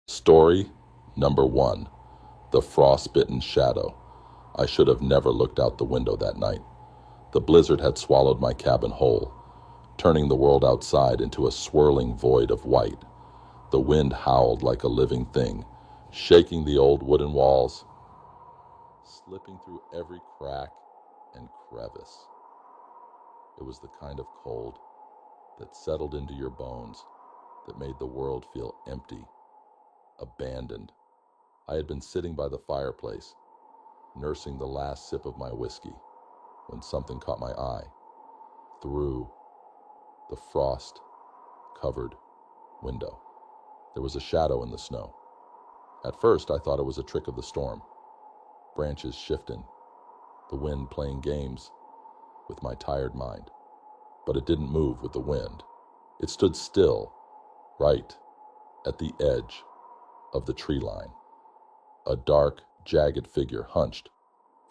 Story number 1. The Frostbitten Shadow. I should have never looked out the window that night. The blizzard had swallowed my cabin whole, turning the world outside into a swirling void of white. The wind howled like a living thing, shaking the old wooden walls, slipping through every crack and crevice. It was the kind of cold that settled into your bones, that made the world feel empty, abandoned. I had been sitting by the fireplace, nursing the last sip of my whiskey, when something caught my eye. Through the frost-covered window, there was a shadow in the snow. At first, I thought it was a trick of the storm, branches shifting, the wind playing games with my tired mind. But it didn't move with the wind. It stood still, right at the edge of the tree line. A dark, jagged figure hunched,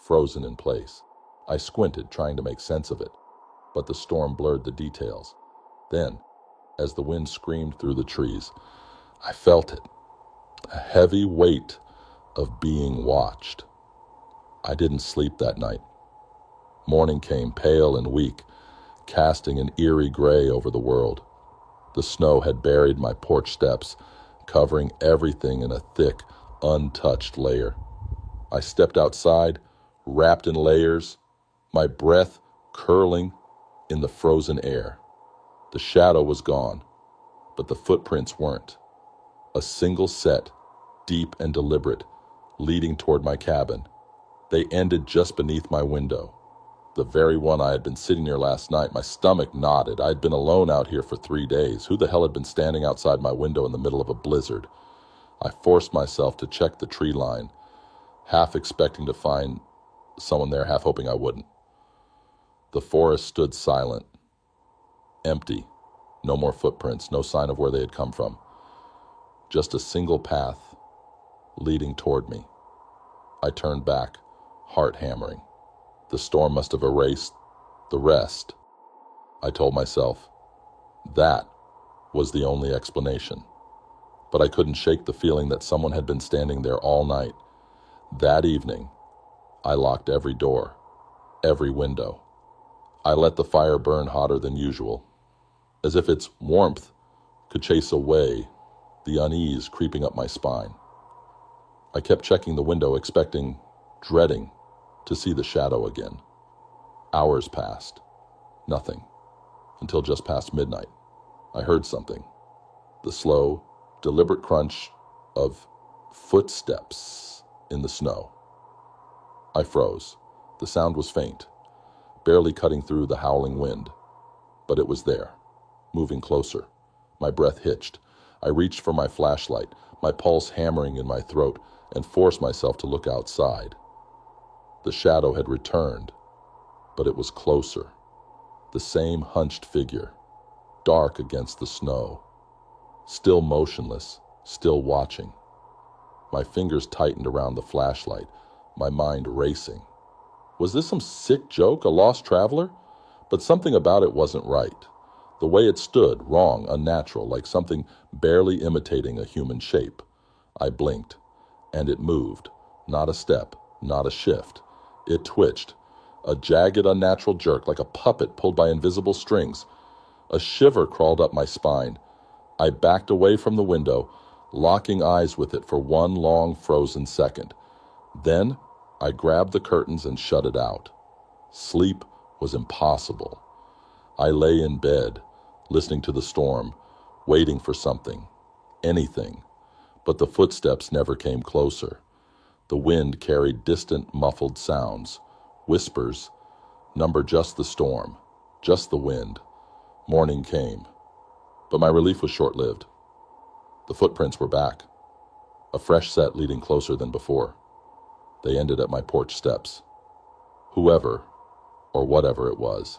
frozen in place. I squinted, trying to make sense of it, but the storm blurred the details. Then, as the wind screamed through the trees, I felt it, a heavy weight of being watched. I didn't sleep that night. Morning came, pale and weak, casting an eerie gray over the world. The snow had buried my porch steps, covering everything in a thick, untouched layer. I stepped outside, wrapped in layers, my breath curling in the frozen air. The shadow was gone, but the footprints weren't. A single set, deep and deliberate, leading toward my cabin. They ended just beneath my window. The very one I had been sitting near last night. My stomach knotted. I had been alone out here for 3 days. Who the hell had been standing outside my window in the middle of a blizzard? I forced myself to check the tree line, half expecting to find someone there, half hoping I wouldn't. The forest stood silent, empty. No more footprints, no sign of where they had come from. Just a single path leading toward me. I turned back, heart hammering. The storm must have erased the rest. I told myself that was the only explanation. But I couldn't shake the feeling that someone had been standing there all night. That evening, I locked every door, every window. I let the fire burn hotter than usual, as if its warmth could chase away the unease creeping up my spine. I kept checking the window, expecting, dreading, to see the shadow again. Hours passed. Nothing. Until just past midnight. I heard something. The slow, deliberate crunch of footsteps in the snow. I froze. The sound was faint, barely cutting through the howling wind. But it was there, moving closer. My breath hitched. I reached for my flashlight, my pulse hammering in my throat, and forced myself to look outside. The shadow had returned, but it was closer. The same hunched figure, dark against the snow, still motionless, still watching. My fingers tightened around the flashlight, my mind racing. Was this some sick joke, a lost traveler? But something about it wasn't right. The way it stood, wrong, unnatural, like something barely imitating a human shape. I blinked, and it moved. Not a step, not a shift. It twitched, a jagged, unnatural jerk, like a puppet pulled by invisible strings. A shiver crawled up my spine. I backed away from the window, locking eyes with it for one long, frozen second. Then I grabbed the curtains and shut it out. Sleep was impossible. I lay in bed, listening to the storm, waiting for something, anything. But the footsteps never came closer. The wind carried distant, muffled sounds, whispers, numbered just the storm, just the wind. Morning came, but my relief was short-lived. The footprints were back, a fresh set leading closer than before. They ended at my porch steps. Whoever, or whatever it was,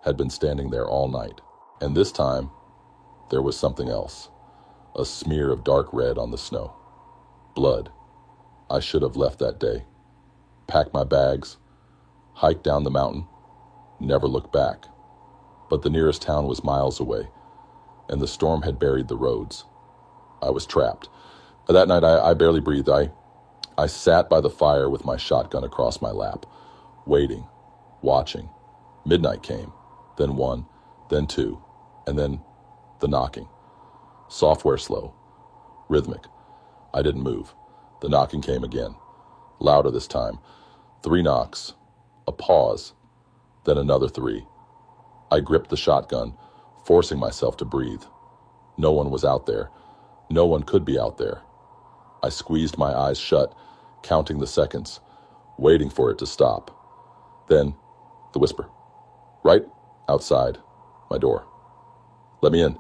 had been standing there all night. And this time, there was something else, a smear of dark red on the snow. Blood. I should have left that day, packed my bags, hiked down the mountain, never looked back. But the nearest town was miles away, and the storm had buried the roads. I was trapped, That night, I barely breathed. I sat by the fire with my shotgun across my lap, waiting, watching. Midnight came, then one, then two, and then the knocking. Software slow, rhythmic. I didn't move. The knocking came again, louder this time. 3 knocks, a pause, then another 3. I gripped the shotgun, forcing myself to breathe. No one was out there. No one could be out there. I squeezed my eyes shut, counting the seconds, waiting for it to stop. Then, the whisper. Right outside my door. Let me in.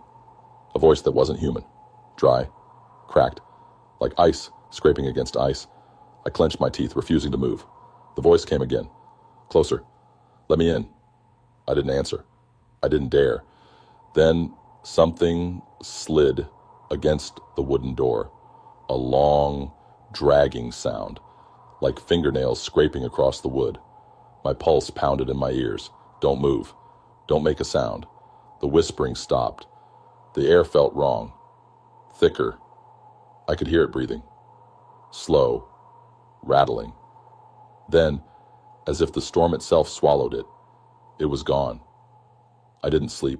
A voice that wasn't human. Dry, cracked, like ice scraping against ice. I clenched my teeth, refusing to move. The voice came again. Closer. Let me in. I didn't answer. I didn't dare. Then something slid against the wooden door. A long, dragging sound, like fingernails scraping across the wood. My pulse pounded in my ears. Don't move. Don't make a sound. The whispering stopped. The air felt wrong. Thicker. I could hear it breathing. Slow. Rattling. Then, as if the storm itself swallowed it, it was gone. I didn't sleep.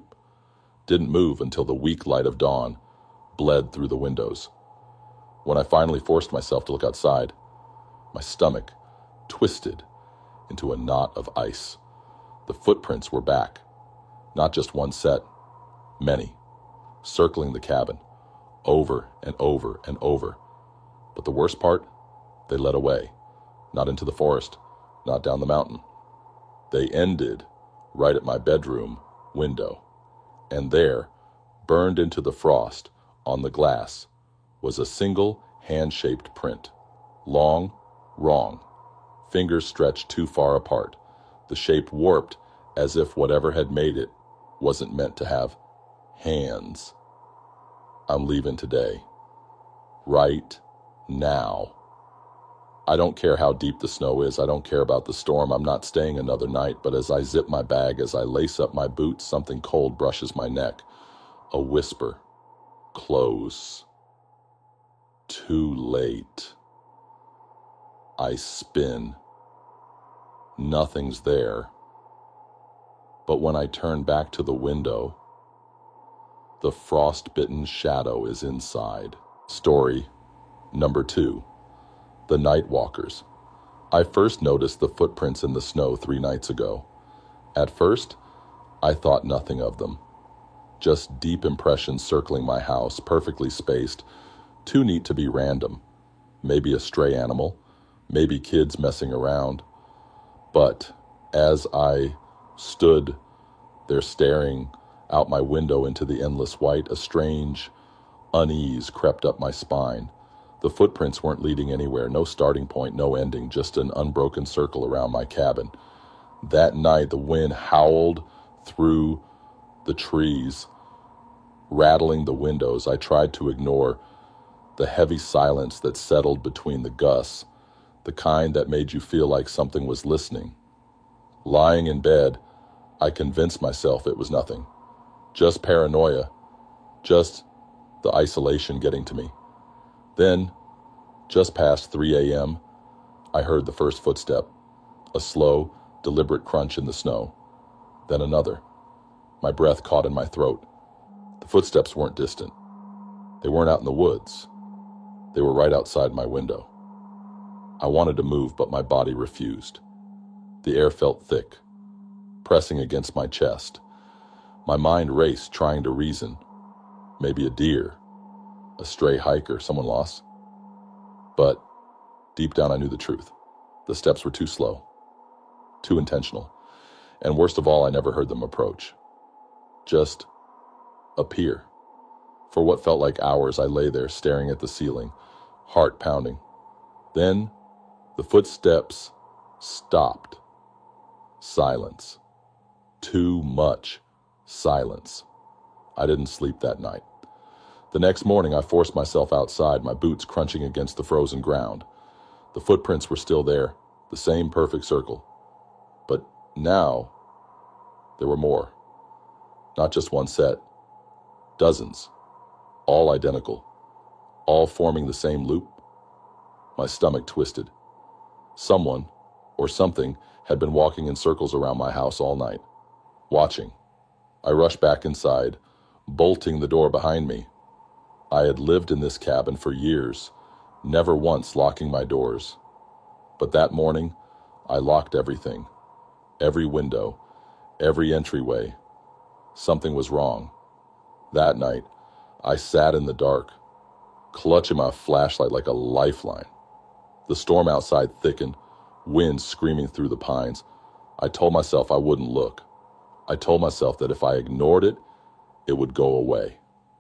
Didn't move until the weak light of dawn bled through the windows. When I finally forced myself to look outside, my stomach twisted into a knot of ice. The footprints were back. Not just one set, many, circling the cabin, over and over and over. But the worst part, they led away, not into the forest, not down the mountain. They ended right at my bedroom window. And there, burned into the frost on the glass, was a single hand-shaped print. Long, wrong. Fingers stretched too far apart. The shape warped as if whatever had made it wasn't meant to have hands. I'm leaving today. Right now. I don't care how deep the snow is. I don't care about the storm. I'm not staying another night. But as I zip my bag, as I lace up my boots, something cold brushes my neck. A whisper. Close. Too late. I spin. Nothing's there. But when I turn back to the window, the frost-bitten shadow is inside. Story number 2. The Night Walkers. I first noticed the footprints in the snow 3 nights ago. At first, I thought nothing of them. Just deep impressions circling my house, perfectly spaced, too neat to be random. Maybe a stray animal, maybe kids messing around. But as I stood there staring out my window into the endless white, a strange unease crept up my spine. The footprints weren't leading anywhere, no starting point, no ending, just an unbroken circle around my cabin. That night, the wind howled through the trees, rattling the windows. I tried to ignore the heavy silence that settled between the gusts, the kind that made you feel like something was listening. Lying in bed, I convinced myself it was nothing. Just paranoia, just the isolation getting to me. Then, just past 3 a.m., I heard the first footstep, a slow, deliberate crunch in the snow. Then another. My breath caught in my throat. The footsteps weren't distant. They weren't out in the woods. They were right outside my window. I wanted to move, but my body refused. The air felt thick, pressing against my chest. My mind raced, trying to reason. Maybe a deer, a stray hiker, someone lost. But deep down I knew the truth. The steps were too slow, too intentional. And worst of all, I never heard them approach. Just appear. For what felt like hours, I lay there staring at the ceiling, heart pounding. Then the footsteps stopped. Silence. Too much silence. I didn't sleep that night. The next morning, I forced myself outside, my boots crunching against the frozen ground. The footprints were still there, the same perfect circle. But now, there were more. Not just one set. Dozens. All identical. all forming the same loop. My stomach twisted. Someone, or something, had been walking in circles around my house all night, watching. I rushed back inside, bolting the door behind me. I had lived in this cabin for years, never once locking my doors. But that morning, I locked everything, every window, every entryway. Something was wrong. That night, I sat in the dark, clutching my flashlight like a lifeline. The storm outside thickened, wind screaming through the pines. I told myself I wouldn't look. I told myself that if I ignored it, it would go away.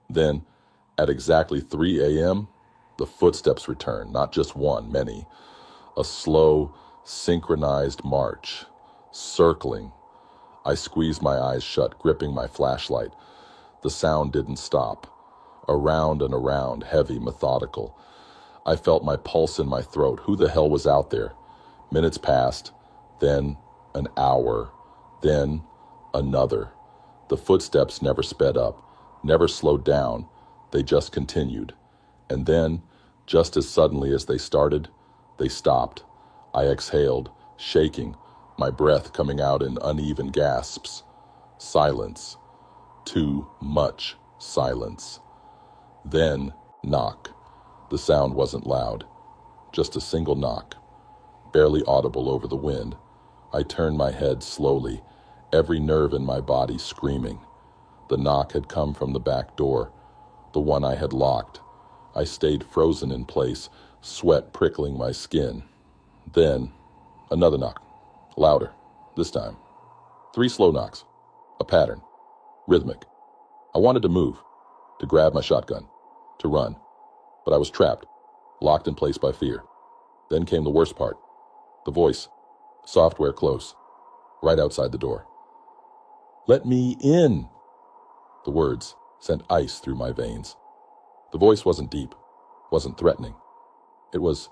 Then, at exactly 3 a.m., the footsteps returned, not just one, many. A slow, synchronized march, circling. I squeezed my eyes shut, gripping my flashlight. The sound didn't stop. Around and around, heavy, methodical. I felt my pulse in my throat. Who the hell was out there? Minutes passed, then an hour, then another. The footsteps never sped up, never slowed down. They just continued. And then, just as suddenly as they started, they stopped. I exhaled, shaking, my breath coming out in uneven gasps. Silence. Too much silence. Then, knock. The sound wasn't loud, just a single knock, barely audible over the wind. I turned my head slowly, every nerve in my body screaming. The knock had come from the back door, the one I had locked. I stayed frozen in place, sweat prickling my skin. Then, another knock, louder, this time. 3 slow knocks, a pattern, rhythmic. I wanted to move, to grab my shotgun, to run. But I was trapped, locked in place by fear. Then came the worst part. The voice, software close, right outside the door. "Let me in!" The words sent ice through my veins. The voice wasn't deep, wasn't threatening. It was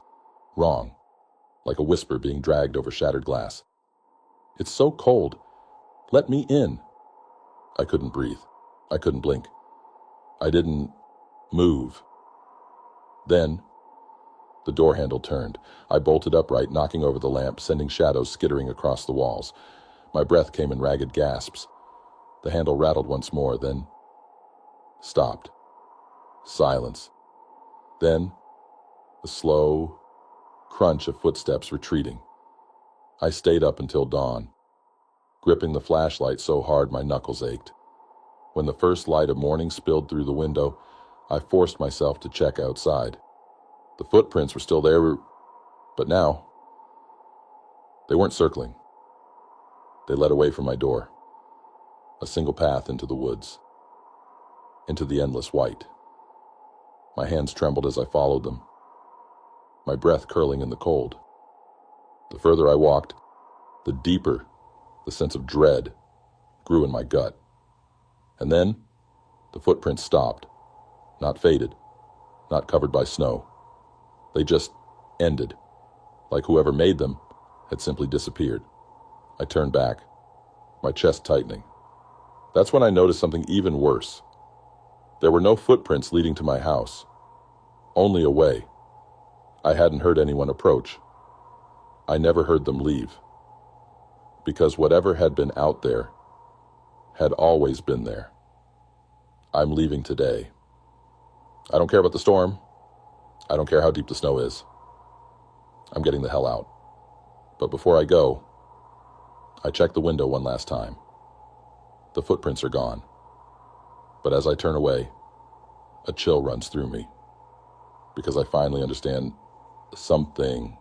wrong, like a whisper being dragged over shattered glass. "It's so cold. Let me in." I couldn't breathe. I couldn't blink. I didn't move. Then, the door handle turned. I bolted upright, knocking over the lamp, sending shadows skittering across the walls. My breath came in ragged gasps. The handle rattled once more, then stopped. Silence. Then, the slow crunch of footsteps retreating. I stayed up until dawn, gripping the flashlight so hard my knuckles ached. When the first light of morning spilled through the window, I forced myself to check outside. The footprints were still there, but now, they weren't circling. They led away from my door, a single path into the woods, into the endless white. My hands trembled as I followed them, my breath curling in the cold. The further I walked, the deeper the sense of dread grew in my gut. And then, the footprints stopped. Not faded, not covered by snow. They just ended, like whoever made them had simply disappeared. I turned back, my chest tightening. That's when I noticed something even worse. There were no footprints leading to my house, only away. I hadn't heard anyone approach. I never heard them leave. Because whatever had been out there had always been there. I'm leaving today. I don't care about the storm. I don't care how deep the snow is. I'm getting the hell out. But before I go, I check the window one last time. The footprints are gone. But as I turn away, a chill runs through me. Because I finally understand something.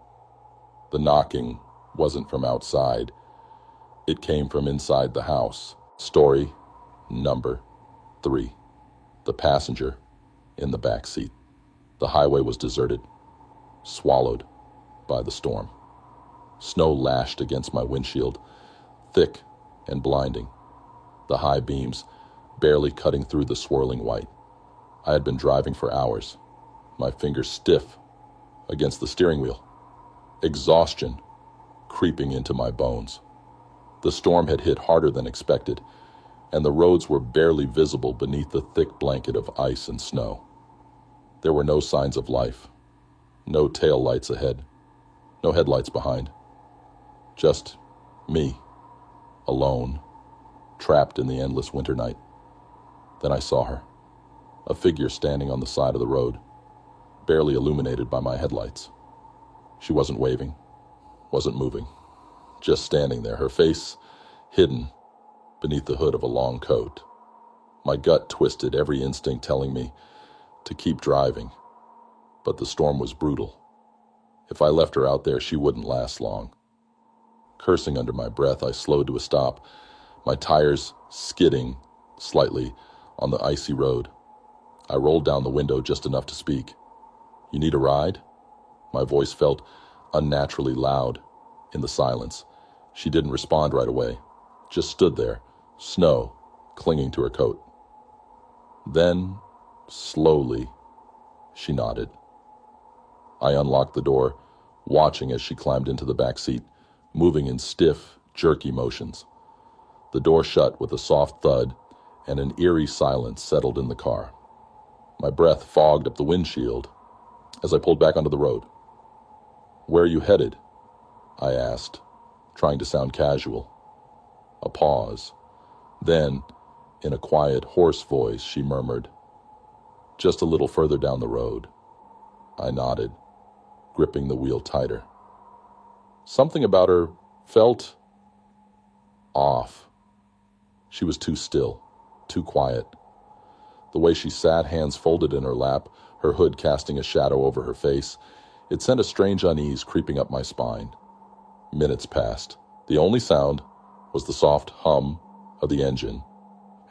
The knocking wasn't from outside. It came from inside the house. Story number 3. The passenger in the back seat. The highway was deserted, swallowed by the storm. Snow lashed against my windshield, thick and blinding. The high beams barely cutting through the swirling white. I had been driving for hours, my fingers stiff against the steering wheel. Exhaustion creeping into my bones. The storm had hit harder than expected, and the roads were barely visible beneath the thick blanket of ice and snow. There were no signs of life, no tail lights ahead, no headlights behind. Just me, alone, trapped in the endless winter night. Then I saw her, a figure standing on the side of the road, barely illuminated by my headlights. She wasn't waving, wasn't moving, just standing there, her face hidden beneath the hood of a long coat. My gut twisted, every instinct telling me to keep driving, but the storm was brutal. If I left her out there, she wouldn't last long. Cursing under my breath, I slowed to a stop, my tires skidding slightly on the icy road. I rolled down the window just enough to speak. "You need a ride?" My voice felt unnaturally loud in the silence. She didn't respond right away, just stood there, snow clinging to her coat. Then, slowly, she nodded. I unlocked the door, watching as she climbed into the back seat, moving in stiff, jerky motions. The door shut with a soft thud, and an eerie silence settled in the car. My breath fogged up the windshield as I pulled back onto the road. "Where are you headed?" I asked, trying to sound casual. A pause. Then, in a quiet, hoarse voice, she murmured, "Just a little further down the road." I nodded, gripping the wheel tighter. Something about her felt off. She was too still, too quiet. The way she sat, hands folded in her lap, her hood casting a shadow over her face, it sent a strange unease creeping up my spine. Minutes passed. The only sound was the soft hum of the engine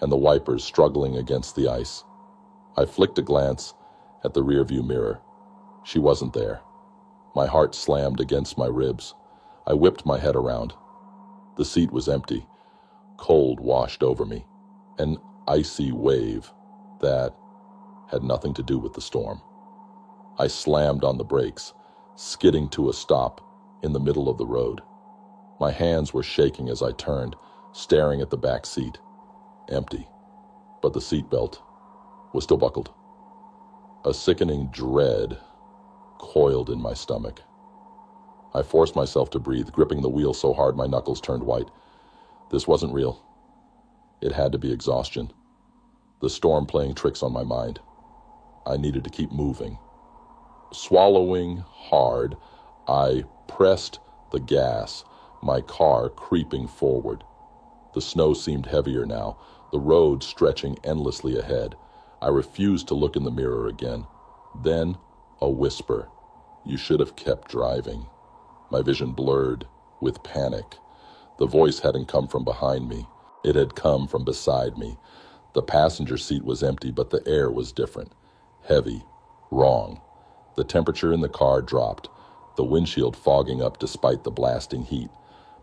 and the wipers struggling against the ice. I flicked a glance at the rearview mirror. She wasn't there. My heart slammed against my ribs. I whipped my head around. The seat was empty. Cold washed over me, an icy wave that had nothing to do with the storm. I slammed on the brakes, skidding to a stop in the middle of the road. My hands were shaking as I turned, staring at the back seat. Empty, but the seatbelt was still buckled. A sickening dread coiled in my stomach. I forced myself to breathe, gripping the wheel so hard my knuckles turned white. This wasn't real. It had to be exhaustion. The storm playing tricks on my mind. I needed to keep moving. Swallowing hard, I pressed the gas, my car creeping forward. The snow seemed heavier now, the road stretching endlessly ahead. I refused to look in the mirror again. Then, a whisper. "You should have kept driving." My vision blurred with panic. The voice hadn't come from behind me. It had come from beside me. The passenger seat was empty, but the air was different. Heavy. Wrong. The temperature in the car dropped, the windshield fogging up despite the blasting heat.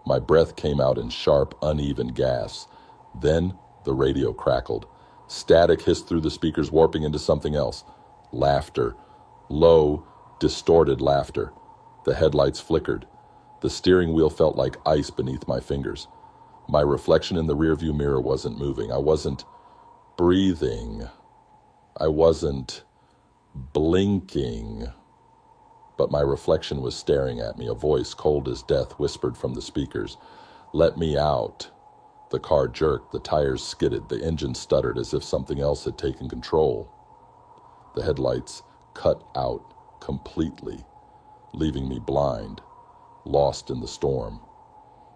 My breath came out in sharp, uneven gasps. Then the radio crackled. Static hissed through the speakers, warping into something else. Laughter. Low, distorted laughter. The headlights flickered. The steering wheel felt like ice beneath my fingers. My reflection in the rearview mirror wasn't moving. I wasn't breathing. I wasn't blinking. But my reflection was staring at me. A voice, cold as death, whispered from the speakers, "Let me out." The car jerked, the tires skidded, the engine stuttered as if something else had taken control. The headlights cut out completely, leaving me blind, lost in the storm.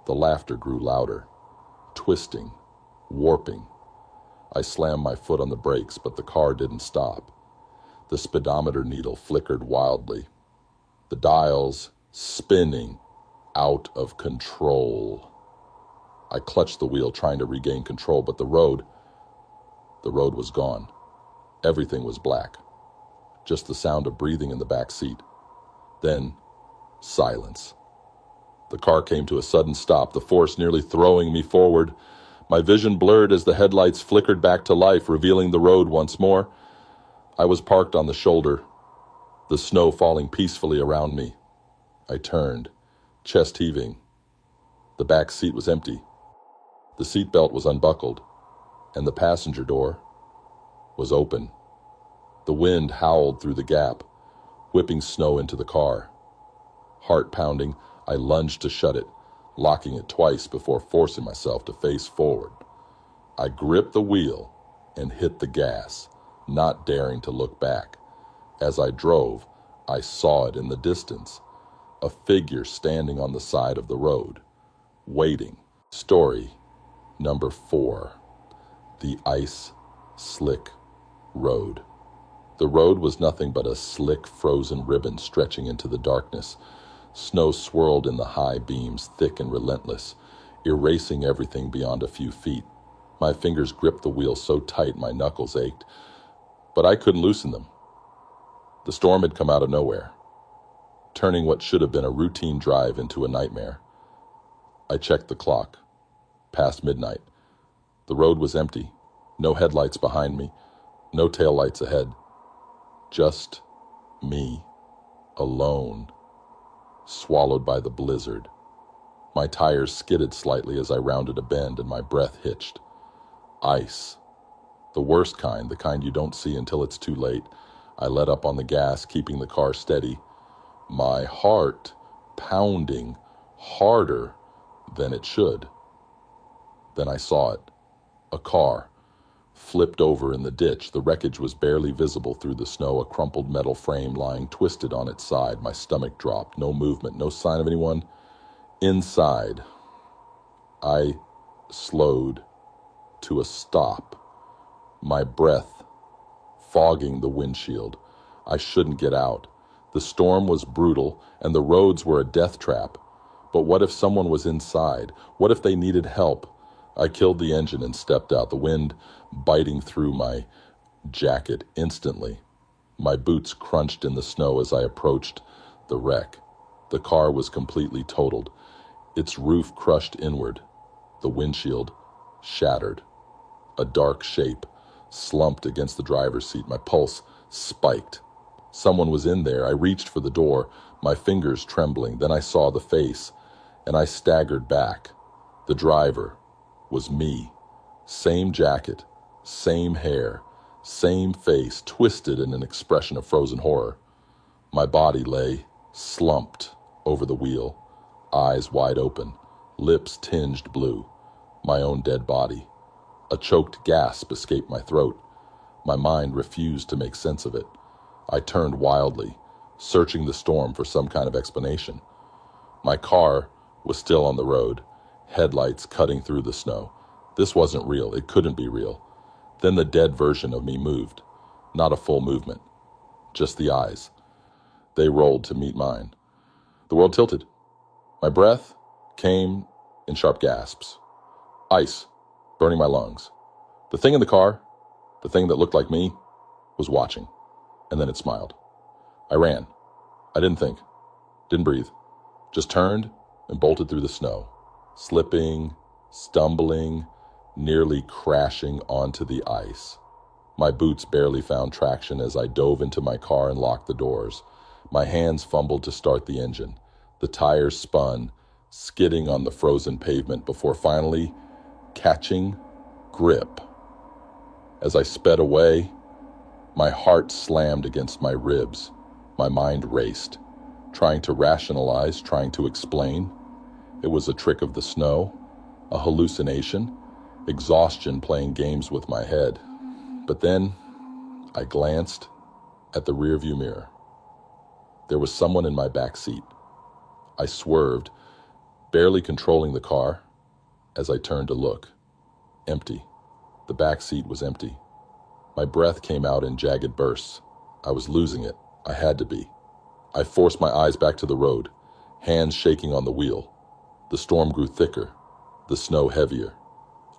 The laughter grew louder, twisting, warping. I slammed my foot on the brakes, but the car didn't stop. The speedometer needle flickered wildly, the dials spinning out of control. I clutched the wheel, trying to regain control, but the road was gone. Everything was black. Just the sound of breathing in the back seat. Then, silence. The car came to a sudden stop, the force nearly throwing me forward. My vision blurred as the headlights flickered back to life, revealing the road once more. I was parked on the shoulder, the snow falling peacefully around me. I turned, chest heaving. The back seat was empty. The seatbelt was unbuckled, and the passenger door was open. The wind howled through the gap, whipping snow into the car. Heart pounding, I lunged to shut it, locking it twice before forcing myself to face forward. I gripped the wheel and hit the gas, not daring to look back. As I drove, I saw it in the distance, a figure standing on the side of the road, waiting. Story number 4, the ice-slick road. The road was nothing but a slick, frozen ribbon stretching into the darkness. Snow swirled in the high beams, thick and relentless, erasing everything beyond a few feet. My fingers gripped the wheel so tight my knuckles ached, but I couldn't loosen them. The storm had come out of nowhere, turning what should have been a routine drive into a nightmare. I checked the clock. Past midnight. The road was empty. No headlights behind me. No taillights ahead. Just me. Alone. Swallowed by the blizzard. My tires skidded slightly as I rounded a bend and my breath hitched. Ice. The worst kind, the kind you don't see until it's too late. I let up on the gas, keeping the car steady. My heart pounding harder than it should. Then I saw it. A car, flipped over in the ditch. The wreckage was barely visible through the snow, a crumpled metal frame lying twisted on its side. My stomach dropped. No movement, no sign of anyone inside. I slowed to a stop, my breath fogging the windshield. I shouldn't get out. The storm was brutal, and the roads were a death trap. But what if someone was inside? What if they needed help? I killed the engine and stepped out, the wind biting through my jacket instantly. My boots crunched in the snow as I approached the wreck. The car was completely totaled, its roof crushed inward, the windshield shattered. A dark shape slumped against the driver's seat. My pulse spiked. Someone was in there. I reached for the door, my fingers trembling. Then I saw the face, and I staggered back. The driver was me. Same jacket, same hair, same face, twisted in an expression of frozen horror. My body lay slumped over the wheel, eyes wide open, lips tinged blue. My own dead body. A choked gasp escaped my throat. My mind refused to make sense of it. I turned wildly, searching the storm for some kind of explanation. My car was still on the road, headlights cutting through the snow. This wasn't real. It couldn't be real. Then the dead version of me moved. Not a full movement. Just the eyes. They rolled to meet mine. The world tilted. My breath came in sharp gasps. Ice, burning my lungs. The thing in the car, the thing that looked like me, was watching. And then it smiled. I ran. I didn't think. Didn't breathe. Just turned and bolted through the snow. Slipping, stumbling, nearly crashing onto the ice. My boots barely found traction as I dove into my car and locked the doors. My hands fumbled to start the engine. The tires spun, skidding on the frozen pavement before finally catching grip. As I sped away, my heart slammed against my ribs. My mind raced, trying to rationalize, trying to explain. It was a trick of the snow, a hallucination, exhaustion playing games with my head. But then I glanced at the rearview mirror. There was someone in my back seat. I swerved, barely controlling the car, as I turned to look. Empty. The back seat was empty. My breath came out in jagged bursts. I was losing it. I had to be. I forced my eyes back to the road, hands shaking on the wheel. The storm grew thicker, the snow heavier.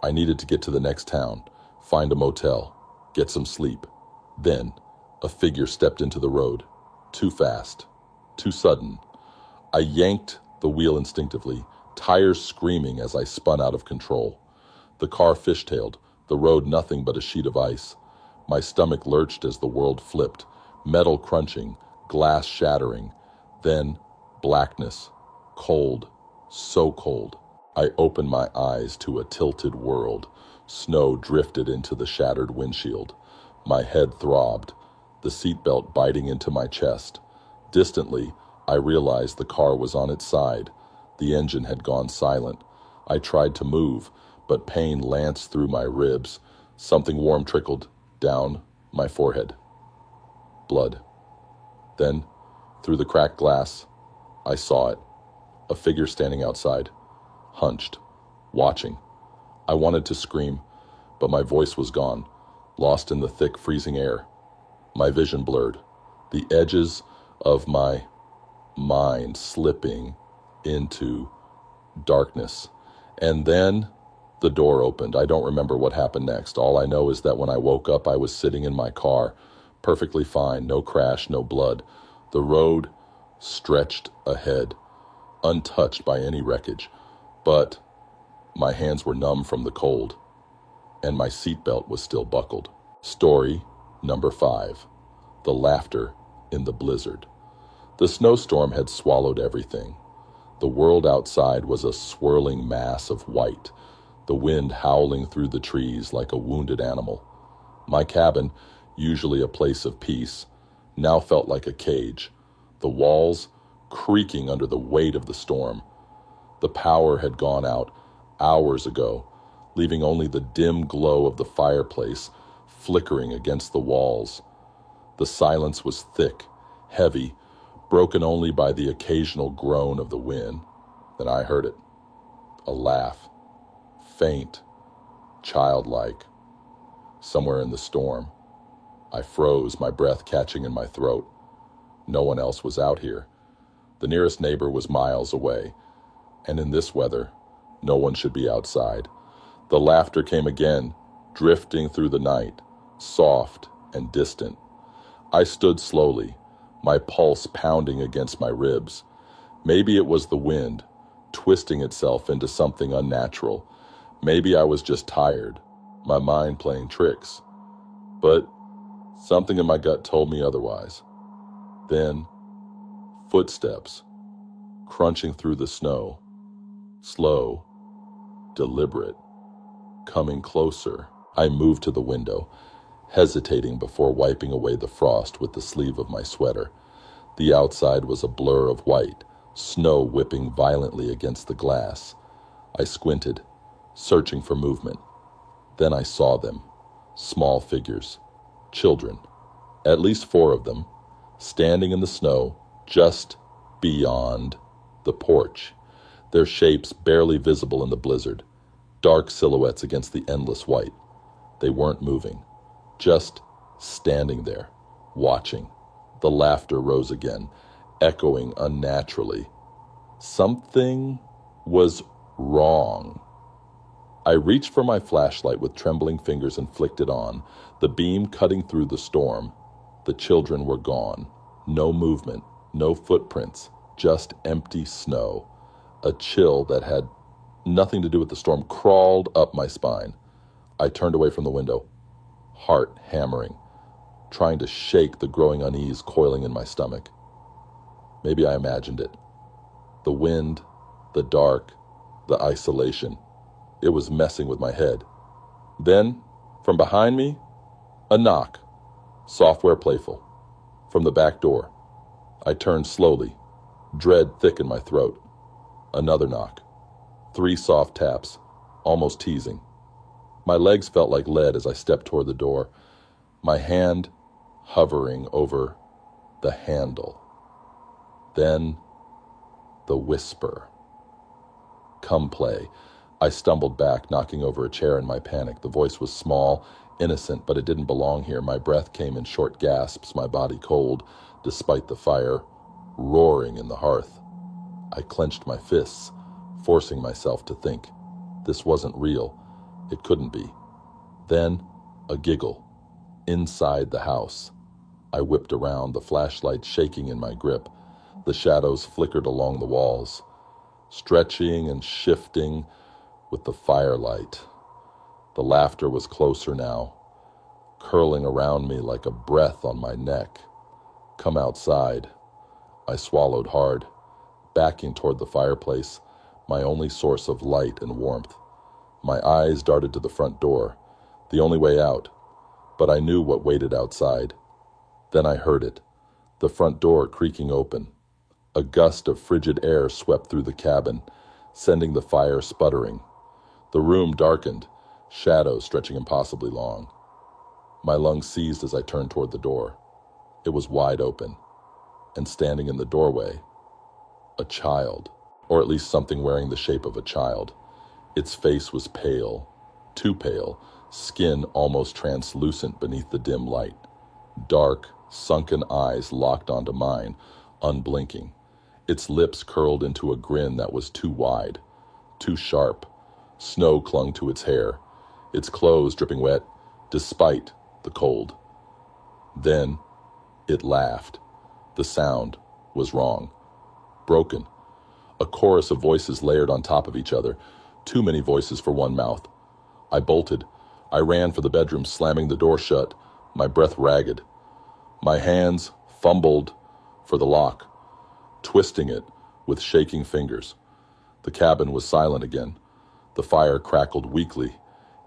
I needed to get to the next town, find a motel, get some sleep. Then, a figure stepped into the road. Too fast, too sudden. I yanked the wheel instinctively, tires screaming as I spun out of control. The car fishtailed, the road nothing but a sheet of ice. My stomach lurched as the world flipped, metal crunching, glass shattering. Then, blackness, cold, so cold. I opened my eyes to a tilted world. Snow drifted into the shattered windshield. My head throbbed. the seatbelt biting into my chest. Distantly, I realized the car was on its side. The engine had gone silent. I tried to move, but pain lanced through my ribs. Something warm trickled down my forehead. Blood. Then, through the cracked glass, I saw it. A figure standing outside, hunched, watching. I wanted to scream, but my voice was gone, lost in the thick, freezing air. My vision blurred, the edges of my mind slipping into darkness. And then the door opened. I don't remember what happened next. All I know is that when I woke up, I was sitting in my car, perfectly fine, no crash, no blood. The road stretched ahead, untouched by any wreckage, but my hands were numb from the cold, and my seatbelt was still buckled. Story number 5, the laughter in the blizzard. The snowstorm had swallowed everything. The world outside was a swirling mass of white, the wind howling through the trees like a wounded animal. My cabin, usually a place of peace, now felt like a cage, the walls creaking under the weight of the storm. The power had gone out hours ago, leaving only the dim glow of the fireplace flickering against the walls. The silence was thick, heavy, broken only by the occasional groan of the wind. Then I heard it. A laugh, faint, childlike, somewhere in the storm. I froze, my breath catching in my throat. No one else was out here. The nearest neighbor was miles away, and in this weather, no one should be outside. The laughter came again, drifting through the night, soft and distant. I stood slowly, my pulse pounding against my ribs. Maybe it was the wind, twisting itself into something unnatural. Maybe I was just tired, my mind playing tricks. But something in my gut told me otherwise. Then, footsteps, crunching through the snow, slow, deliberate, coming closer. I moved to the window, hesitating before wiping away the frost with the sleeve of my sweater. The outside was a blur of white, snow whipping violently against the glass. I squinted, searching for movement. Then I saw them, small figures, children, at least 4 of them, standing in the snow just beyond the porch, their shapes barely visible in the blizzard, dark silhouettes against the endless white. They weren't moving, just standing there, watching. The laughter rose again, echoing unnaturally. Something was wrong. I reached for my flashlight with trembling fingers and flicked it on, the beam cutting through the storm. The children were gone. No movement, no footprints, just empty snow. A chill that had nothing to do with the storm crawled up my spine. I turned away from the window, heart hammering, trying to shake the growing unease coiling in my stomach. Maybe I imagined it. The wind, the dark, the isolation. It was messing with my head. Then, from behind me, a knock, software playful, from the back door. I turned slowly, dread thick in my throat. Another knock. 3 soft taps, almost teasing. My legs felt like lead as I stepped toward the door, my hand hovering over the handle. Then, the whisper. "Come play." I stumbled back, knocking over a chair in my panic. The voice was small, innocent, but it didn't belong here. My breath came in short gasps, my body cold, despite the fire roaring in the hearth. I clenched my fists, forcing myself to think. This wasn't real. It couldn't be. Then, a giggle. Inside the house. I whipped around, the flashlight shaking in my grip. The shadows flickered along the walls, stretching and shifting with the firelight. The laughter was closer now, curling around me like a breath on my neck. "Come outside." I swallowed hard, backing toward the fireplace, my only source of light and warmth. My eyes darted to the front door, the only way out, but I knew what waited outside. Then I heard it, the front door creaking open. A gust of frigid air swept through the cabin, sending the fire sputtering. The room darkened, shadows stretching impossibly long. My lungs seized as I turned toward the door. It was wide open, and standing in the doorway, a child, or at least something wearing the shape of a child. Its face was pale, too pale, skin almost translucent beneath the dim light. Dark, sunken eyes locked onto mine, unblinking. Its lips curled into a grin that was too wide, too sharp. Snow clung to its hair, its clothes dripping wet, despite the cold. Then it laughed. The sound was wrong, broken. A chorus of voices layered on top of each other, too many voices for one mouth. I bolted. I ran for the bedroom, slamming the door shut, my breath ragged. My hands fumbled for the lock, twisting it with shaking fingers. The cabin was silent again. The fire crackled weakly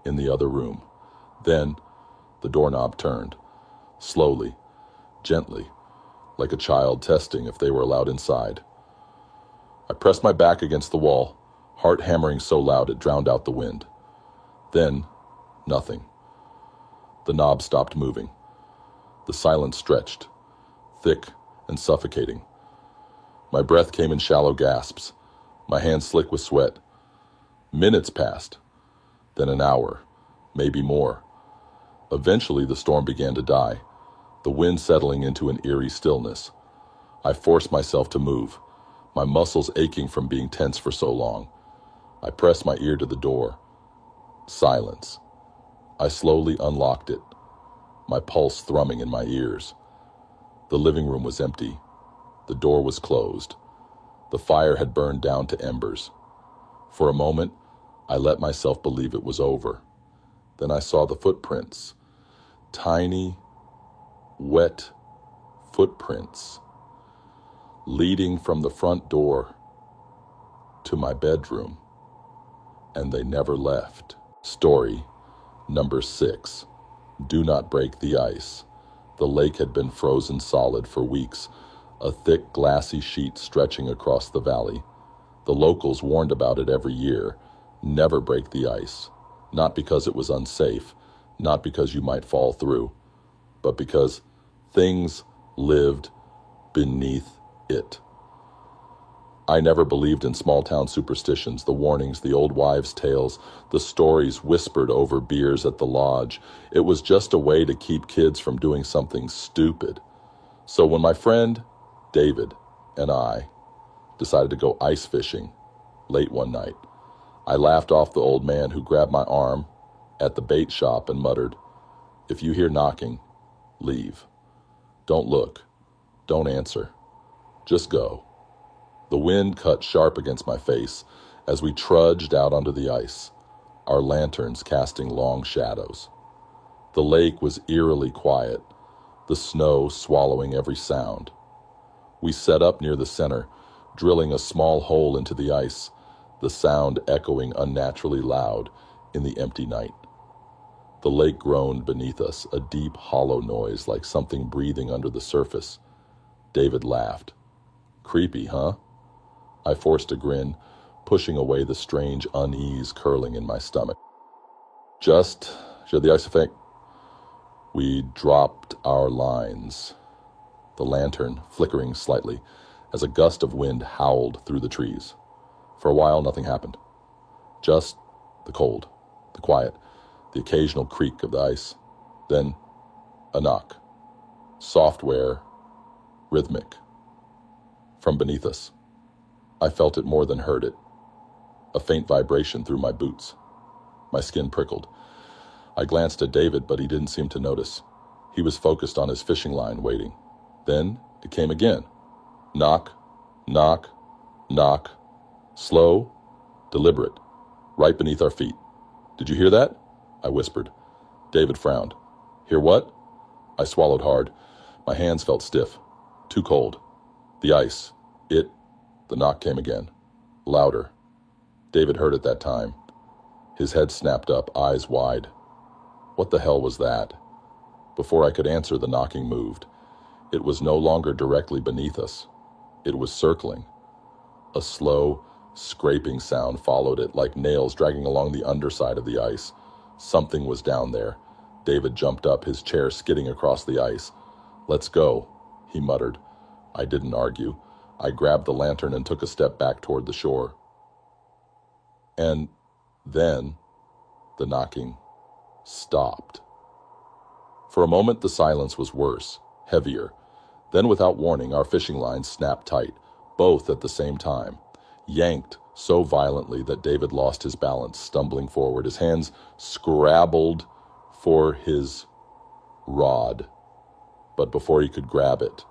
in the other room. Then the doorknob turned, slowly, gently, like a child testing if they were allowed inside. I pressed my back against the wall, heart hammering so loud it drowned out the wind. Then, nothing. The knob stopped moving. The silence stretched, thick and suffocating. My breath came in shallow gasps, my hands slick with sweat. Minutes passed, then an hour, maybe more. Eventually the storm began to die, the wind settling into an eerie stillness. I forced myself to move, my muscles aching from being tense for so long. I pressed my ear to the door. Silence. I slowly unlocked it, my pulse thrumming in my ears. The living room was empty. The door was closed. The fire had burned down to embers. For a moment, I let myself believe it was over. Then I saw the footprints. Tiny, wet footprints leading from the front door to my bedroom, and they never left. Story number 6. Do not break the ice. The lake had been frozen solid for weeks, a thick glassy sheet stretching across the valley. The locals warned about it every year. Never break the ice. Not because it was unsafe, not because you might fall through, but because things lived beneath it. I never believed in small-town superstitions, the warnings, the old wives' tales, the stories whispered over beers at the lodge. It was just a way to keep kids from doing something stupid. So when my friend David and I decided to go ice fishing late one night, I laughed off the old man who grabbed my arm at the bait shop and muttered, "If you hear knocking, leave. Don't look. Don't answer. Just go." The wind cut sharp against my face as we trudged out onto the ice, our lanterns casting long shadows. The lake was eerily quiet, the snow swallowing every sound. We set up near the center, drilling a small hole into the ice, the sound echoing unnaturally loud in the empty night. The lake groaned beneath us, a deep, hollow noise like something breathing under the surface. David laughed. "Creepy, huh?" I forced a grin, pushing away the strange unease curling in my stomach. Just the ice effect. We dropped our lines, the lantern flickering slightly as a gust of wind howled through the trees. For a while, nothing happened. Just the cold, the quiet, the occasional creak of the ice. Then a knock. Software, rhythmic. From beneath us. I felt it more than heard it. A faint vibration through my boots. My skin prickled. I glanced at David, but he didn't seem to notice. He was focused on his fishing line, waiting. Then it came again. Knock, knock, knock. Slow, deliberate, right beneath our feet. "Did you hear that?" I whispered. David frowned. "Hear what?" I swallowed hard. My hands felt stiff. Too cold. The ice. The knock came again. Louder. David heard it that time. His head snapped up, eyes wide. What the hell was that? Before I could answer, the knocking moved. It was no longer directly beneath us. It was circling. A slow, scraping sound followed it, like nails dragging along the underside of the ice. Something was down there. David jumped up, his chair skidding across the ice. "Let's go," he muttered. I didn't argue. I grabbed the lantern and took a step back toward the shore. And then the knocking stopped. For a moment, the silence was worse, heavier. Then, without warning, our fishing lines snapped tight, both at the same time, yanked so violently that David lost his balance, stumbling forward. His hands scrabbled for his rod, but before he could grab it,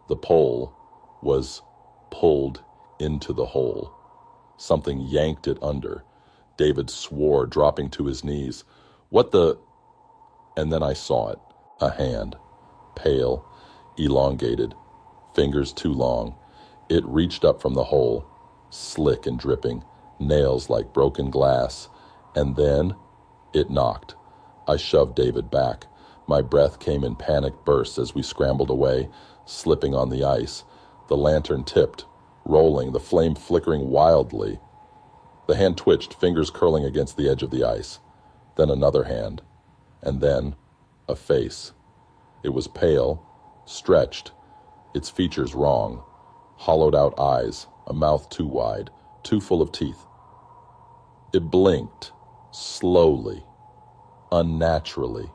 the pole was pulled into the hole. Something yanked it under. David swore, dropping to his knees. "What the—" And then I saw it. A hand. Pale, elongated, fingers too long. It reached up from the hole, slick and dripping, nails like broken glass. And then it knocked. I shoved David back. My breath came in panicked bursts as we scrambled away, slipping on the ice. The lantern tipped, rolling, the flame flickering wildly. The hand twitched, fingers curling against the edge of the ice. Then another hand. And then a face. It was pale, stretched, its features wrong. Hollowed-out eyes, a mouth too wide, too full of teeth. It blinked, slowly, unnaturally,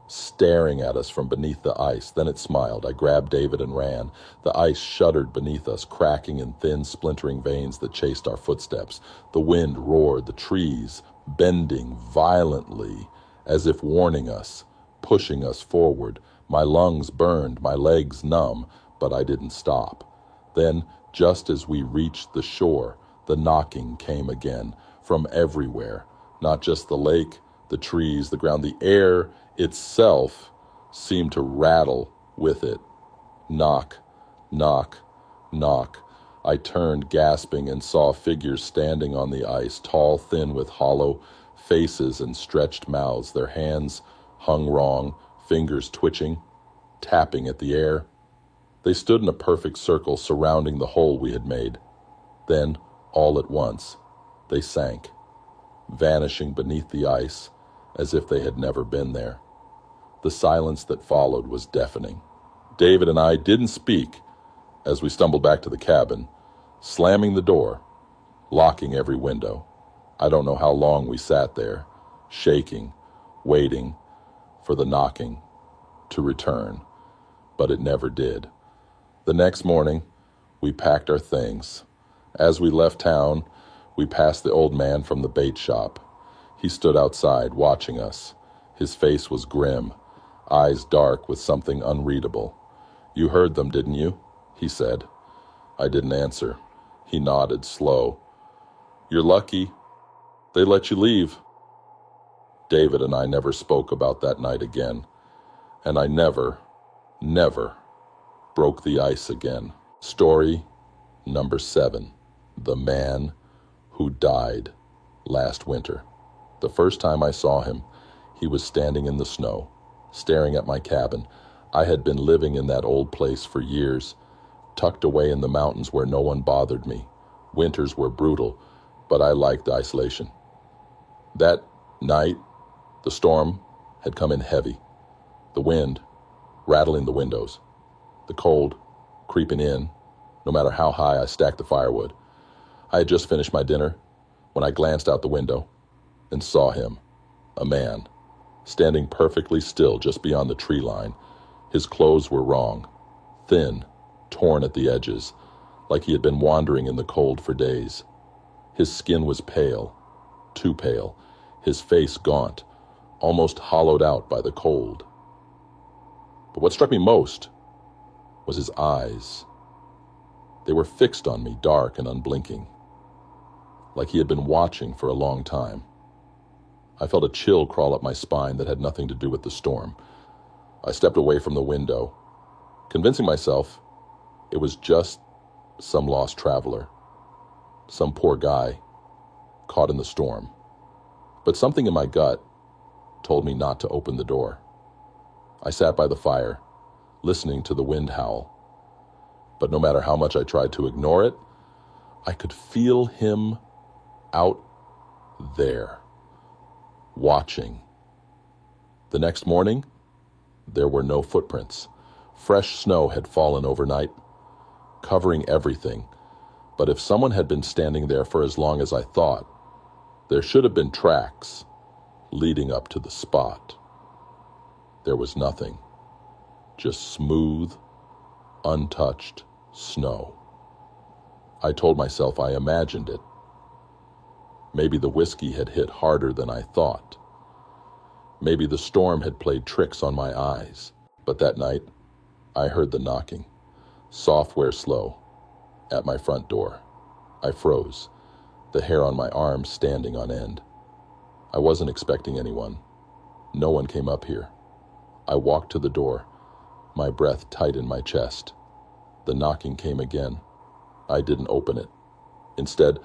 staring at us from beneath the ice. Then it smiled. I grabbed David and ran. The ice shuddered beneath us, cracking in thin, splintering veins that chased our footsteps. The wind roared, the trees bending violently, as if warning us, pushing us forward. My lungs burned, my legs numb, but I didn't stop. Then, just as we reached the shore, the knocking came again, from everywhere. Not just the lake, the trees, the ground, the air itself seemed to rattle with it. Knock, knock, knock. I turned, gasping, and saw figures standing on the ice, tall, thin, with hollow faces and stretched mouths. Their hands hung wrong, fingers twitching, tapping at the air. They stood in a perfect circle surrounding the hole we had made. Then, all at once, they sank, vanishing beneath the ice as if they had never been there. The silence that followed was deafening. David and I didn't speak as we stumbled back to the cabin, slamming the door, locking every window. I don't know how long we sat there, shaking, waiting for the knocking to return, but it never did. The next morning, we packed our things. As we left town, we passed the old man from the bait shop. He stood outside, watching us. His face was grim, eyes dark with something unreadable. "You heard them, didn't you?" he said. I didn't answer. He nodded, slow. "You're lucky. They let you leave." David and I never spoke about that night again, and I never broke the ice again. Story number 7, The Man Who Died Last Winter. The first time I saw him, he was standing in the snow, staring at my cabin. I had been living in that old place for years, tucked away in the mountains where no one bothered me. Winters were brutal, but I liked isolation. That night, the storm had come in heavy. The wind rattling the windows. The cold creeping in, no matter how high I stacked the firewood. I had just finished my dinner when I glanced out the window and saw him, a man, standing perfectly still just beyond the tree line. His clothes were wrong, thin, torn at the edges, like he had been wandering in the cold for days. His skin was pale, too pale, his face gaunt, almost hollowed out by the cold. But what struck me most was his eyes. They were fixed on me, dark and unblinking, like he had been watching for a long time. I felt a chill crawl up my spine that had nothing to do with the storm. I stepped away from the window, convincing myself it was just some lost traveler, some poor guy caught in the storm. But something in my gut told me not to open the door. I sat by the fire, listening to the wind howl. But no matter how much I tried to ignore it, I could feel him out there, watching. The next morning, there were no footprints. Fresh snow had fallen overnight, covering everything. But if someone had been standing there for as long as I thought, there should have been tracks leading up to the spot. There was nothing, just smooth, untouched snow. I told myself I imagined it. Maybe the whiskey had hit harder than I thought. Maybe the storm had played tricks on my eyes. But that night, I heard the knocking, soft where slow, at my front door. I froze, the hair on my arms standing on end. I wasn't expecting anyone. No one came up here. I walked to the door, my breath tight in my chest. The knocking came again. I didn't open it. Instead,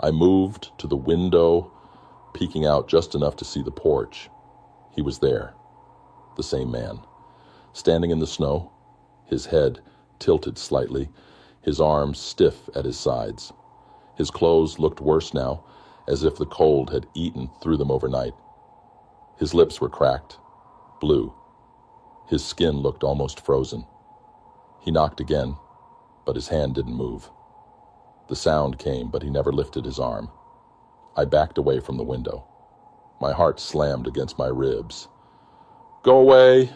I moved to the window, peeking out just enough to see the porch. He was there, the same man, standing in the snow, his head tilted slightly, his arms stiff at his sides. His clothes looked worse now, as if the cold had eaten through them overnight. His lips were cracked, blue. His skin looked almost frozen. He knocked again, but his hand didn't move. The sound came, but he never lifted his arm. I backed away from the window. My heart slammed against my ribs. "Go away!"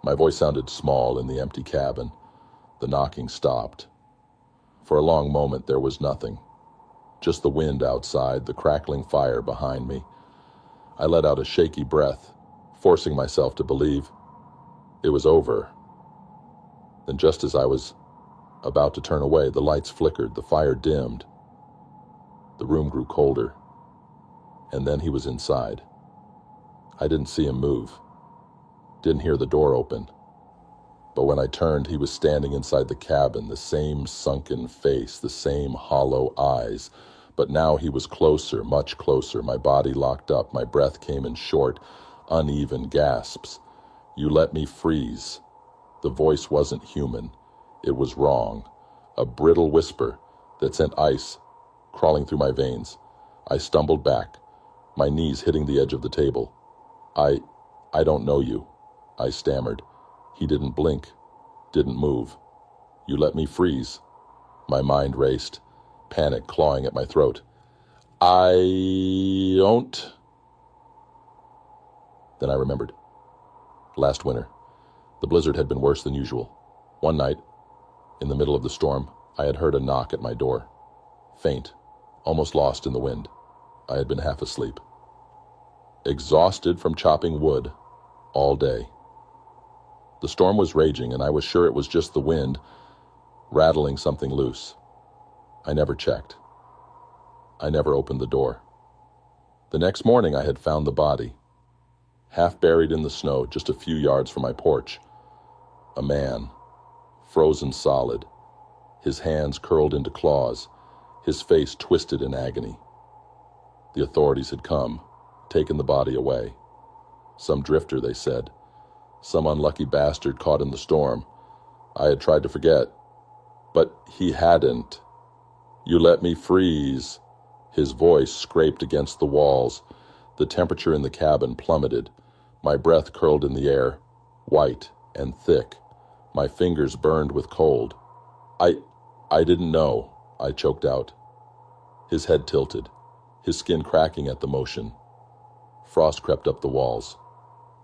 My voice sounded small in the empty cabin. The knocking stopped. For a long moment there was nothing. Just the wind outside, the crackling fire behind me. I let out a shaky breath, forcing myself to believe it was over. Then just as I was about to turn away, the lights flickered, the fire dimmed. The room grew colder. And then he was inside. I didn't see him move. Didn't hear the door open. But when I turned, he was standing inside the cabin, the same sunken face, the same hollow eyes. But now he was closer, much closer. My body locked up. My breath came in short, uneven gasps. "You let me freeze." The voice wasn't human. It was wrong. A brittle whisper that sent ice crawling through my veins. I stumbled back, my knees hitting the edge of the table. I don't know you," I stammered. He didn't blink, didn't move. "You let me freeze." My mind raced, panic clawing at my throat. "I don't..." Then I remembered. Last winter, the blizzard had been worse than usual. One night, in the middle of the storm, I had heard a knock at my door. Faint, almost lost in the wind. I had been half asleep. Exhausted from chopping wood all day. The storm was raging, and I was sure it was just the wind rattling something loose. I never checked. I never opened the door. The next morning I had found the body, half buried in the snow just a few yards from my porch. A man, frozen solid, his hands curled into claws, his face twisted in agony. The authorities had come, taken the body away. Some drifter, they said. Some unlucky bastard caught in the storm. I had tried to forget, but he hadn't. "You let me freeze." His voice scraped against the walls. The temperature in the cabin plummeted. My breath curled in the air, white and thick. My fingers burned with cold. I didn't know," I choked out. His head tilted, his skin cracking at the motion. Frost crept up the walls.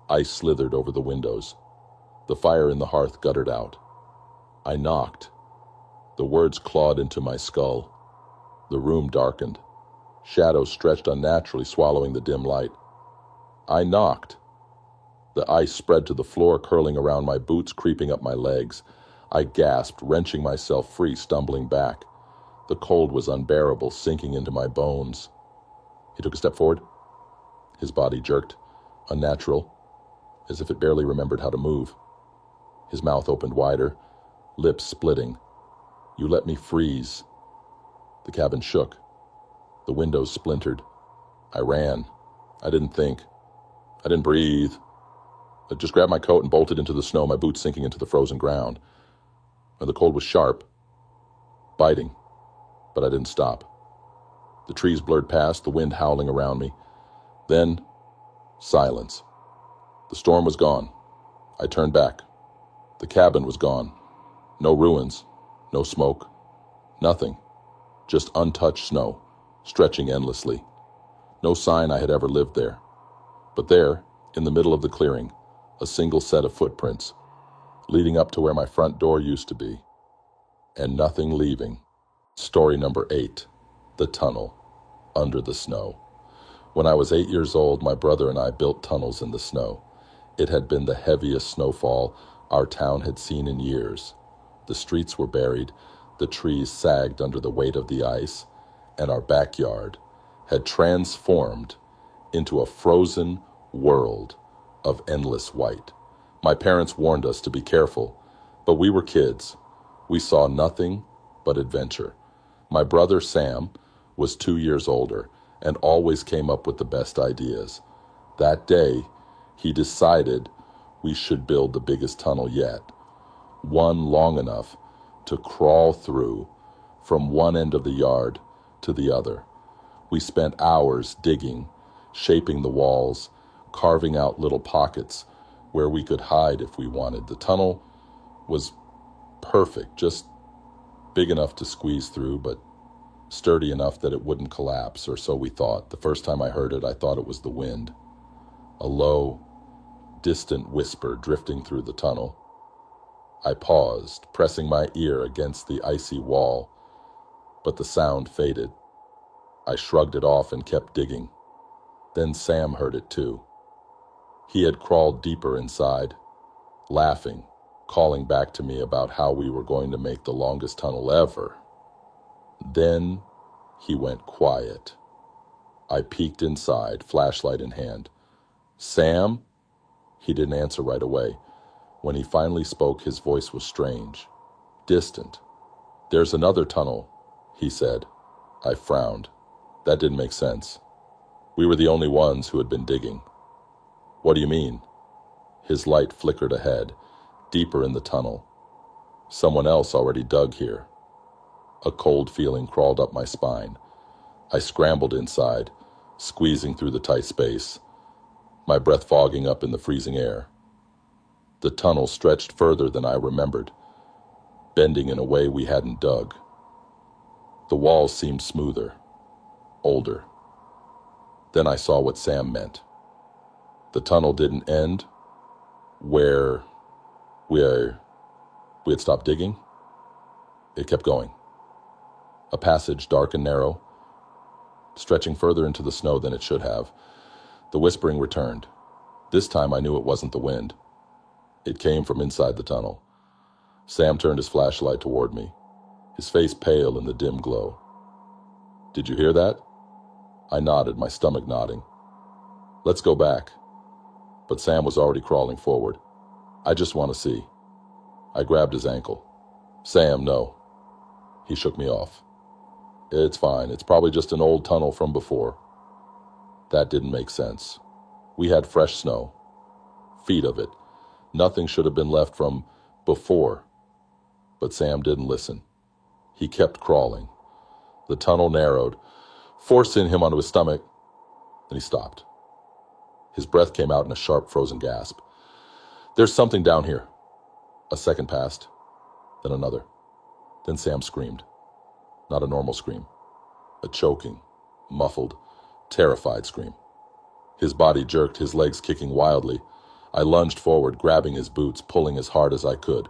Ice slithered over the windows. The fire in the hearth guttered out. I knocked. The words clawed into my skull. The room darkened. Shadows stretched unnaturally, swallowing the dim light. I knocked. The ice spread to the floor, curling around my boots, creeping up my legs. I gasped, wrenching myself free, stumbling back. The cold was unbearable, sinking into my bones. He took a step forward. His body jerked, unnatural, as if it barely remembered how to move. His mouth opened wider, lips splitting. "You let me freeze." The cabin shook. The windows splintered. I ran. I didn't think. I didn't breathe. I just grabbed my coat and bolted into the snow, my boots sinking into the frozen ground. And the cold was sharp, biting, but I didn't stop. The trees blurred past, the wind howling around me. Then, silence. The storm was gone. I turned back. The cabin was gone. No ruins, no smoke, nothing. Just untouched snow, stretching endlessly. No sign I had ever lived there. But there, in the middle of the clearing, a single set of footprints, leading up to where my front door used to be, and nothing leaving. Story number 8, the tunnel under the snow. When I was 8 years old, my brother and I built tunnels in the snow. It had been the heaviest snowfall our town had seen in years. The streets were buried, the trees sagged under the weight of the ice, and our backyard had transformed into a frozen world of endless white. My parents warned us to be careful, but we were kids. We saw nothing but adventure. My brother Sam was 2 years older and always came up with the best ideas. That day, he decided we should build the biggest tunnel yet, one long enough to crawl through from one end of the yard to the other. We spent hours digging, shaping the walls, carving out little pockets where we could hide if we wanted. The tunnel was perfect, just big enough to squeeze through, but sturdy enough that it wouldn't collapse, or so we thought. The first time I heard it, I thought it was the wind. A low, distant whisper drifting through the tunnel. I paused, pressing my ear against the icy wall, but the sound faded. I shrugged it off and kept digging. Then Sam heard it too. He had crawled deeper inside, laughing, calling back to me about how we were going to make the longest tunnel ever. Then he went quiet. I peeked inside, flashlight in hand. "Sam?" He didn't answer right away. When he finally spoke, his voice was strange, distant. "There's another tunnel," he said. I frowned. That didn't make sense. We were the only ones who had been digging. "What do you mean?" His light flickered ahead, deeper in the tunnel. "Someone else already dug here." A cold feeling crawled up my spine. I scrambled inside, squeezing through the tight space, my breath fogging up in the freezing air. The tunnel stretched further than I remembered, bending in a way we hadn't dug. The walls seemed smoother, older. Then I saw what Sam meant. The tunnel didn't end where we had stopped digging. It kept going. A passage, dark and narrow, stretching further into the snow than it should have. The whispering returned. This time I knew it wasn't the wind. It came from inside the tunnel. Sam turned his flashlight toward me, his face pale in the dim glow. "Did you hear that?" I nodded, my stomach nodding. "Let's go back." But Sam was already crawling forward. "I just want to see." I grabbed his ankle. "Sam, no." He shook me off. "It's fine. It's probably just an old tunnel from before." That didn't make sense. We had fresh snow. Feet of it. Nothing should have been left from before. But Sam didn't listen. He kept crawling. The tunnel narrowed, forcing him onto his stomach. Then he stopped. His breath came out in a sharp, frozen gasp. "There's something down here." A second passed, then another. Then Sam screamed. Not a normal scream. A choking, muffled, terrified scream. His body jerked, his legs kicking wildly. I lunged forward, grabbing his boots, pulling as hard as I could.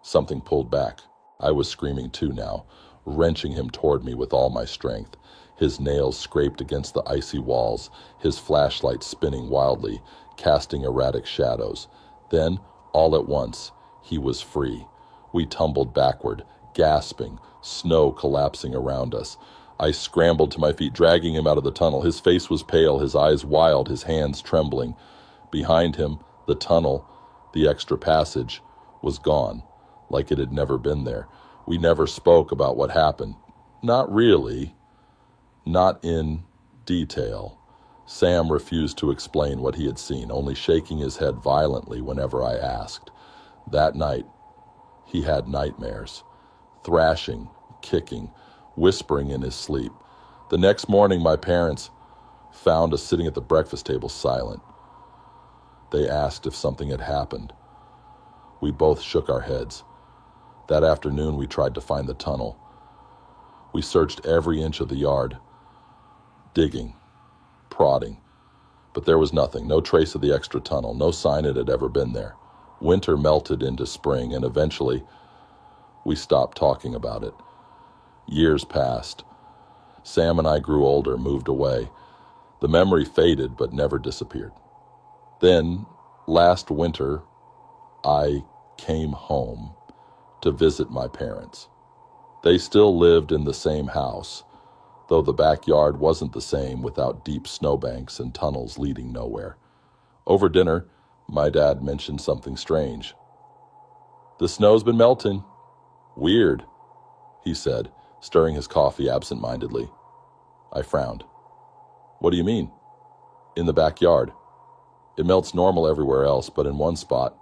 Something pulled back. I was screaming too now, wrenching him toward me with all my strength. His nails scraped against the icy walls, his flashlight spinning wildly, casting erratic shadows. Then, all at once, he was free. We tumbled backward, gasping, snow collapsing around us. I scrambled to my feet, dragging him out of the tunnel. His face was pale, his eyes wild, his hands trembling. Behind him, the tunnel, the extra passage, was gone, like it had never been there. We never spoke about what happened. Not really. Not in detail. Sam refused to explain what he had seen, only shaking his head violently whenever I asked. That night, he had nightmares, thrashing, kicking, whispering in his sleep. The next morning, my parents found us sitting at the breakfast table silent. They asked if something had happened. We both shook our heads. That afternoon, we tried to find the tunnel. We searched every inch of the yard, digging, prodding, but there was nothing, no trace of the extra tunnel, no sign it had ever been there. Winter melted into spring, and eventually we stopped talking about it. Years passed. Sam and I grew older, moved away. The memory faded but never disappeared. Then, last winter, I came home to visit my parents. They still lived in the same house, though the backyard wasn't the same without deep snowbanks and tunnels leading nowhere. Over dinner, my dad mentioned something strange. "The snow's been melting." "Weird," he said, stirring his coffee absent-mindedly. I frowned. "What do you mean?" "In the backyard. It melts normal everywhere else, but in one spot,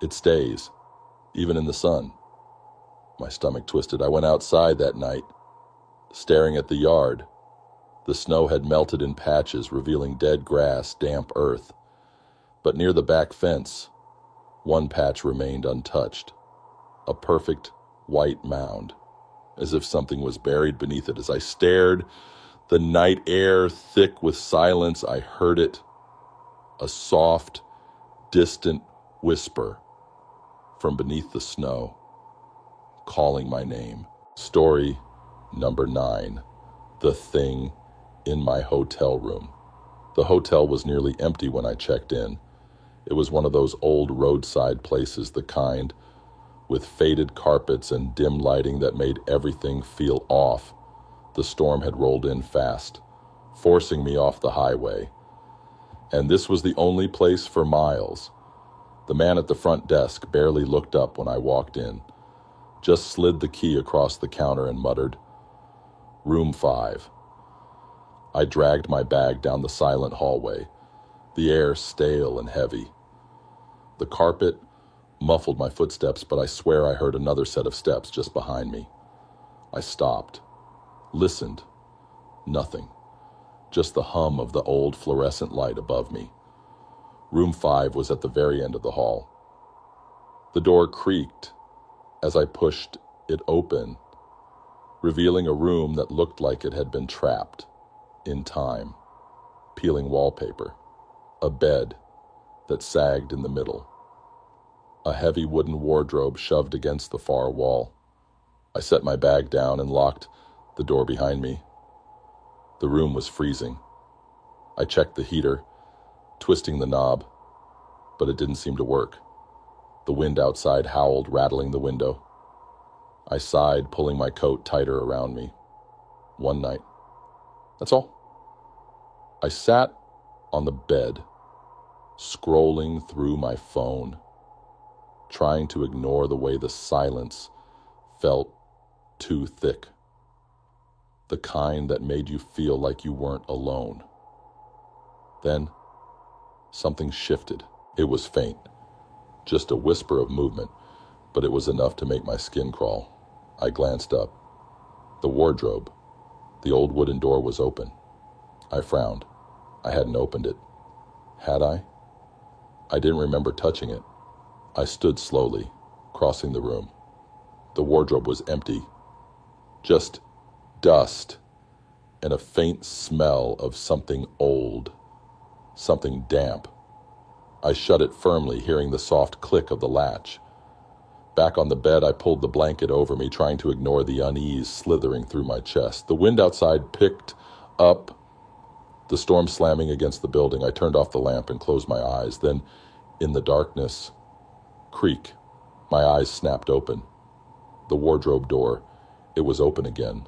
it stays, even in the sun." My stomach twisted. I went outside that night, staring at the yard. The snow had melted in patches, revealing dead grass, damp earth. But near the back fence, one patch remained untouched, a perfect white mound, as if something was buried beneath it. As I stared, the night air thick with silence, I heard it, a soft, distant whisper from beneath the snow, calling my name. Story number 9, The Thing in My Hotel Room. The hotel was nearly empty when I checked in. It was one of those old roadside places, the kind with faded carpets and dim lighting that made everything feel off. The storm had rolled in fast, forcing me off the highway. And this was the only place for miles. The man at the front desk barely looked up when I walked in, just slid the key across the counter and muttered, "Room 5. I dragged my bag down the silent hallway, the air stale and heavy. The carpet muffled my footsteps, but I swear I heard another set of steps just behind me. I stopped, listened. Nothing. Just the hum of the old fluorescent light above me. Room 5 was at the very end of the hall. The door creaked as I pushed it open, revealing a room that looked like it had been trapped in time. Peeling wallpaper, a bed that sagged in the middle, a heavy wooden wardrobe shoved against the far wall. I set my bag down and locked the door behind me. The room was freezing. I checked the heater, twisting the knob, but it didn't seem to work. The wind outside howled, rattling the window. I sighed, pulling my coat tighter around me. One night. That's all. I sat on the bed, scrolling through my phone, trying to ignore the way the silence felt too thick. The kind that made you feel like you weren't alone. Then, something shifted. It was faint, just a whisper of movement, but it was enough to make my skin crawl. I glanced up. The wardrobe, the old wooden door, was open. I frowned. I hadn't opened it. Had I? I didn't remember touching it. I stood slowly, crossing the room. The wardrobe was empty. Just dust and a faint smell of something old, something damp. I shut it firmly, hearing the soft click of the latch. Back on the bed, I pulled the blanket over me, trying to ignore the unease slithering through my chest. The wind outside picked up, the storm slamming against the building. I turned off the lamp and closed my eyes. Then, in the darkness, creak. My eyes snapped open. The wardrobe door, it was open again.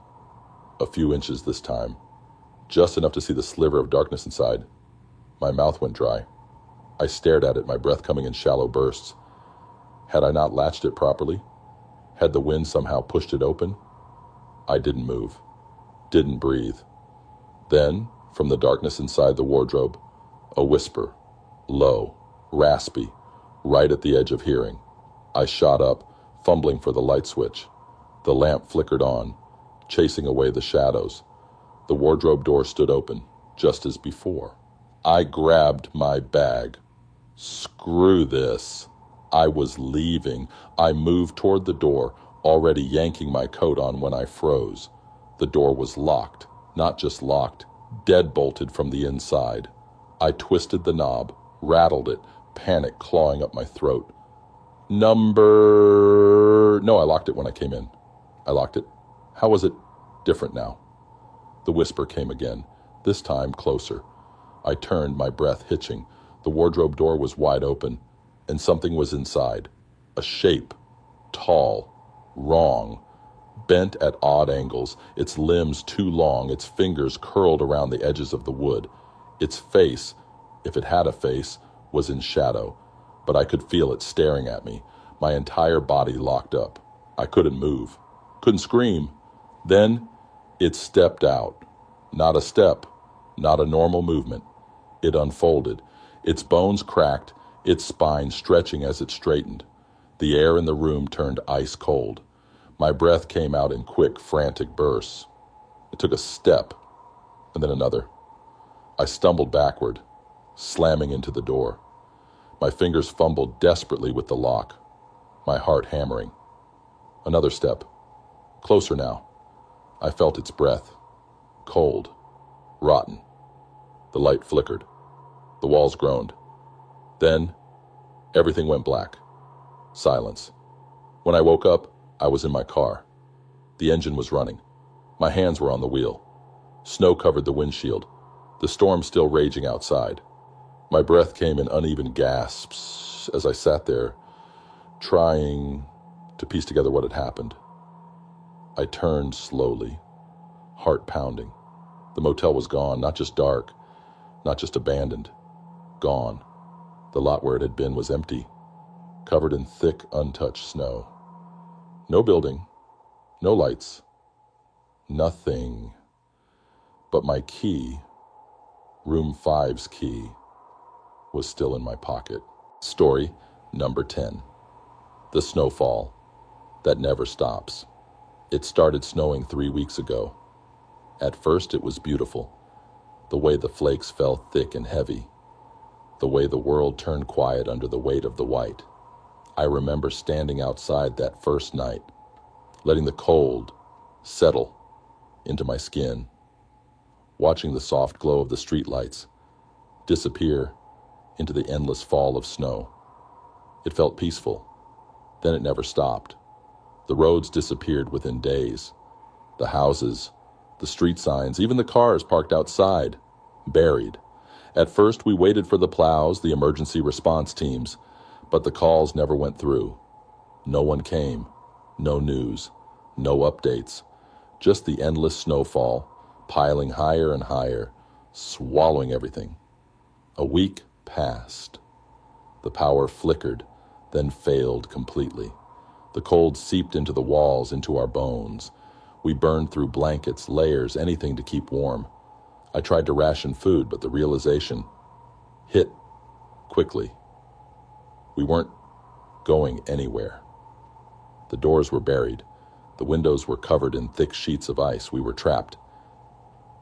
A few inches this time, just enough to see the sliver of darkness inside. My mouth went dry. I stared at it, my breath coming in shallow bursts. Had I not latched it properly? Had the wind somehow pushed it open? I didn't move, didn't breathe. Then, From the darkness inside the wardrobe, a whisper, low, raspy, right at the edge of hearing. I shot up, fumbling for the light switch. The lamp flickered on, chasing away the shadows. The wardrobe door stood open, just as before. I grabbed my bag. Screw this. I was leaving. I moved toward the door, already yanking my coat on when I froze. The door was locked, not just locked, dead-bolted from the inside. I twisted the knob, rattled it, panic clawing up my throat. No, I locked it when I came in. I locked it. How was it different now? The whisper came again, this time closer. I turned, my breath hitching. The wardrobe door was wide open, and something was inside. A shape, tall, wrong, bent at odd angles, its limbs too long, its fingers curled around the edges of the wood. Its face, if it had a face, was in shadow, but I could feel it staring at me, my entire body locked up. I couldn't move, couldn't scream. Then it stepped out. Not a step, not a normal movement. It unfolded, its bones cracked, its spine stretching as it straightened. The air in the room turned ice cold. My breath came out in quick, frantic bursts. It took a step, and then another. I stumbled backward, slamming into the door. My fingers fumbled desperately with the lock, my heart hammering. Another step. Closer now. I felt its breath. Cold. Rotten. The light flickered. The walls groaned. Then, everything went black. Silence. When I woke up, I was in my car. The engine was running. My hands were on the wheel. Snow covered the windshield. The storm still raging outside. My breath came in uneven gasps as I sat there, trying to piece together what had happened. I turned slowly, heart pounding. The motel was gone, not just dark, not just abandoned. Gone. The lot where it had been was empty, covered in thick, untouched snow. No building, no lights, nothing. But my key, room 5's key, was still in my pocket. Story number 10. The snowfall that never stops. It started snowing 3 weeks ago. At first it was beautiful, the way the flakes fell thick and heavy, the way the world turned quiet under the weight of the white. I remember standing outside that first night, letting the cold settle into my skin, watching the soft glow of the streetlights disappear into the endless fall of snow. It felt peaceful. Then it never stopped. The roads disappeared within days. The houses, the street signs, even the cars parked outside, buried. At first we waited for the plows, the emergency response teams, but the calls never went through. No one came, no news, no updates, just the endless snowfall, piling higher and higher, swallowing everything. A week passed. The power flickered, then failed completely. The cold seeped into the walls, into our bones. We burned through blankets, layers, anything to keep warm. I tried to ration food, but the realization hit quickly. We weren't going anywhere. The doors were buried. The windows were covered in thick sheets of ice. We were trapped.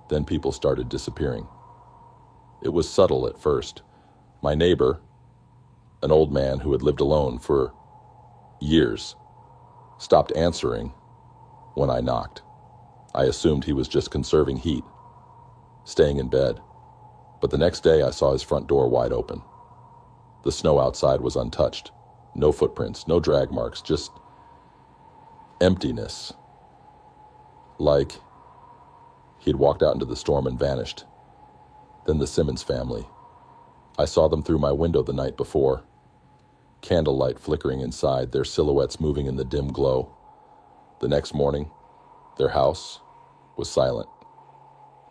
Then people started disappearing. It was subtle at first. My neighbor, an old man who had lived alone for years, stopped answering when I knocked. I assumed he was just conserving heat, staying in bed. But the next day I saw his front door wide open. The snow outside was untouched. No footprints, no drag marks, just emptiness. Like he had walked out into the storm and vanished. Then the Simmons family. I saw them through my window the night before. Candlelight flickering inside, their silhouettes moving in the dim glow. The next morning, their house was silent.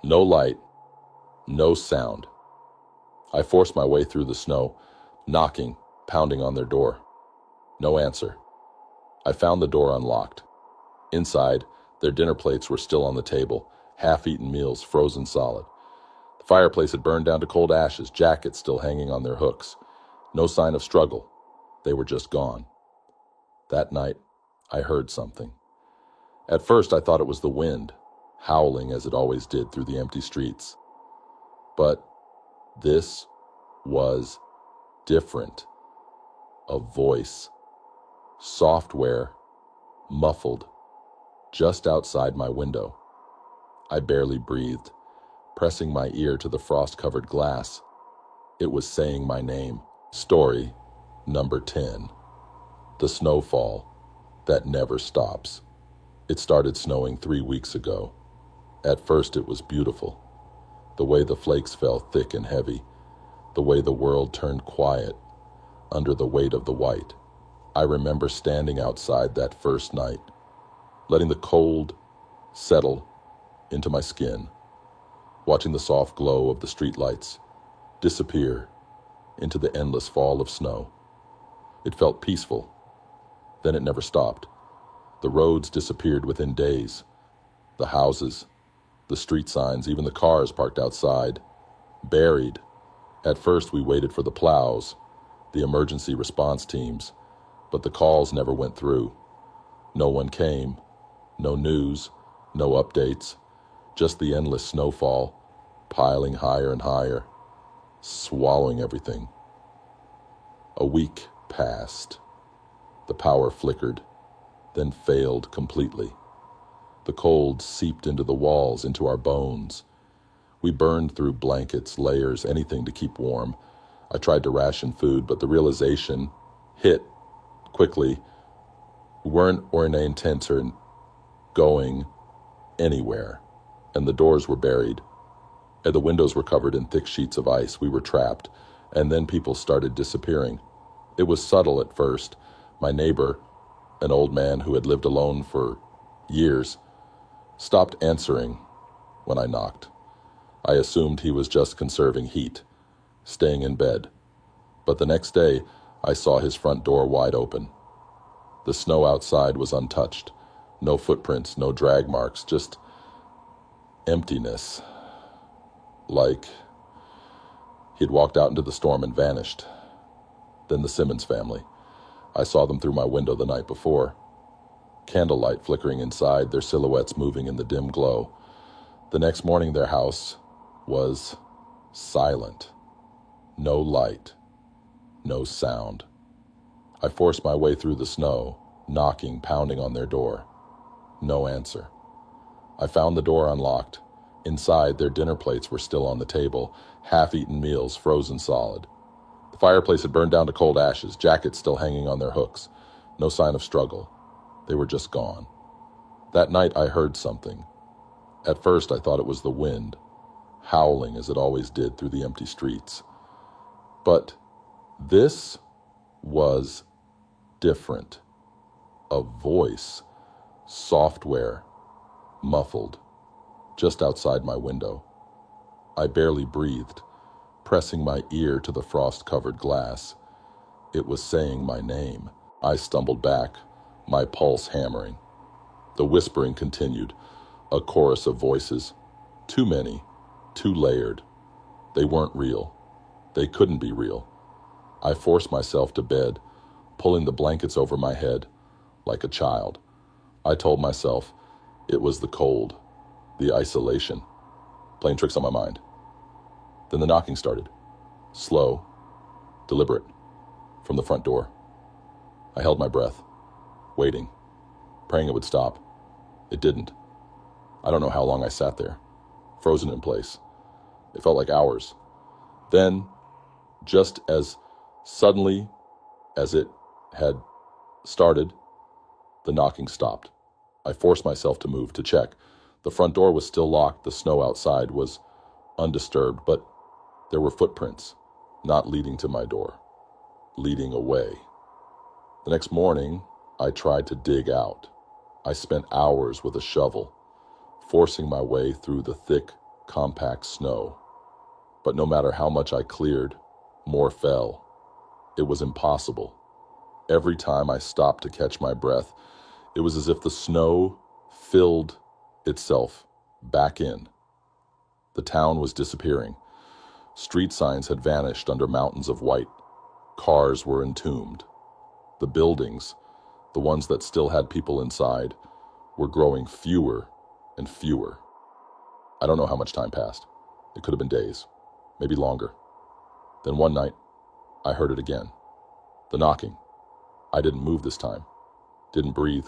No light, no sound. I forced my way through the snow, knocking, pounding on their door. No answer. I found the door unlocked. Inside, their dinner plates were still on the table, half-eaten meals frozen solid. The fireplace had burned down to cold ashes, jackets still hanging on their hooks. No sign of struggle. They were just gone. That night, I heard something. At first, I thought it was the wind, howling as it always did through the empty streets. But this was different. A voice, software, muffled, just outside my window. I barely breathed, pressing my ear to the frost-covered glass. It was saying my name. Story number 10. The snowfall that never stops. It started snowing 3 weeks ago. At first it was beautiful. The way the flakes fell thick and heavy. The way the world turned quiet under the weight of the white. I remember standing outside that first night, letting the cold settle into my skin, watching the soft glow of the streetlights disappear into the endless fall of snow. It felt peaceful. Then it never stopped. The roads disappeared within days. The houses, the street signs, even the cars parked outside, buried. At first we waited for the plows, the emergency response teams, but the calls never went through. No one came. No news, no updates, just the endless snowfall, piling higher and higher, swallowing everything. A week passed. The power flickered, then failed completely. The cold seeped into the walls, into our bones. We burned through blankets, layers, anything to keep warm. I tried to ration food, but the realization hit quickly. We weren't or in intent or going anywhere, and the doors were buried, and the windows were covered in thick sheets of ice. We were trapped, and then people started disappearing. It was subtle at first. My neighbor, an old man who had lived alone for years, stopped answering when I knocked. I assumed he was just conserving heat, staying in bed. But the next day, I saw his front door wide open. The snow outside was untouched. No footprints, no drag marks, just emptiness. Like he'd walked out into the storm and vanished. Then the Simmons family. I saw them through my window the night before. Candlelight flickering inside, their silhouettes moving in the dim glow. The next morning their house was silent. No light, no sound. I forced my way through the snow, knocking, pounding on their door. No answer. I found the door unlocked. Inside, their dinner plates were still on the table, half-eaten meals frozen solid. The fireplace had burned down to cold ashes, jackets still hanging on their hooks. No sign of struggle. They were just gone. That night I heard something. At first I thought it was the wind, howling as it always did through the empty streets. But this was different. A voice, software, muffled, just outside my window. I barely breathed, pressing my ear to the frost-covered glass. It was saying my name. I stumbled back, my pulse hammering. The whispering continued, a chorus of voices. Too many, too layered. They weren't real. They couldn't be real. I forced myself to bed, pulling the blankets over my head like a child. I told myself it was the cold, the isolation, playing tricks on my mind. Then the knocking started, slow, deliberate, from the front door. I held my breath, waiting, praying it would stop. It didn't. I don't know how long I sat there, frozen in place. It felt like hours. Then, just as suddenly as it had started, the knocking stopped. I forced myself to move, to check. The front door was still locked. The snow outside was undisturbed, but there were footprints, not leading to my door, leading away. The next morning, I tried to dig out. I spent hours with a shovel, forcing my way through the thick, compact snow. But no matter how much I cleared, more fell. It was impossible. Every time I stopped to catch my breath, it was as if the snow filled itself back in. The town was disappearing. Street signs had vanished under mountains of white. Cars were entombed. The buildings, the ones that still had people inside, were growing fewer and fewer. I don't know how much time passed. It could have been days, maybe longer. Then one night, I heard it again. The knocking. I didn't move this time. Didn't breathe.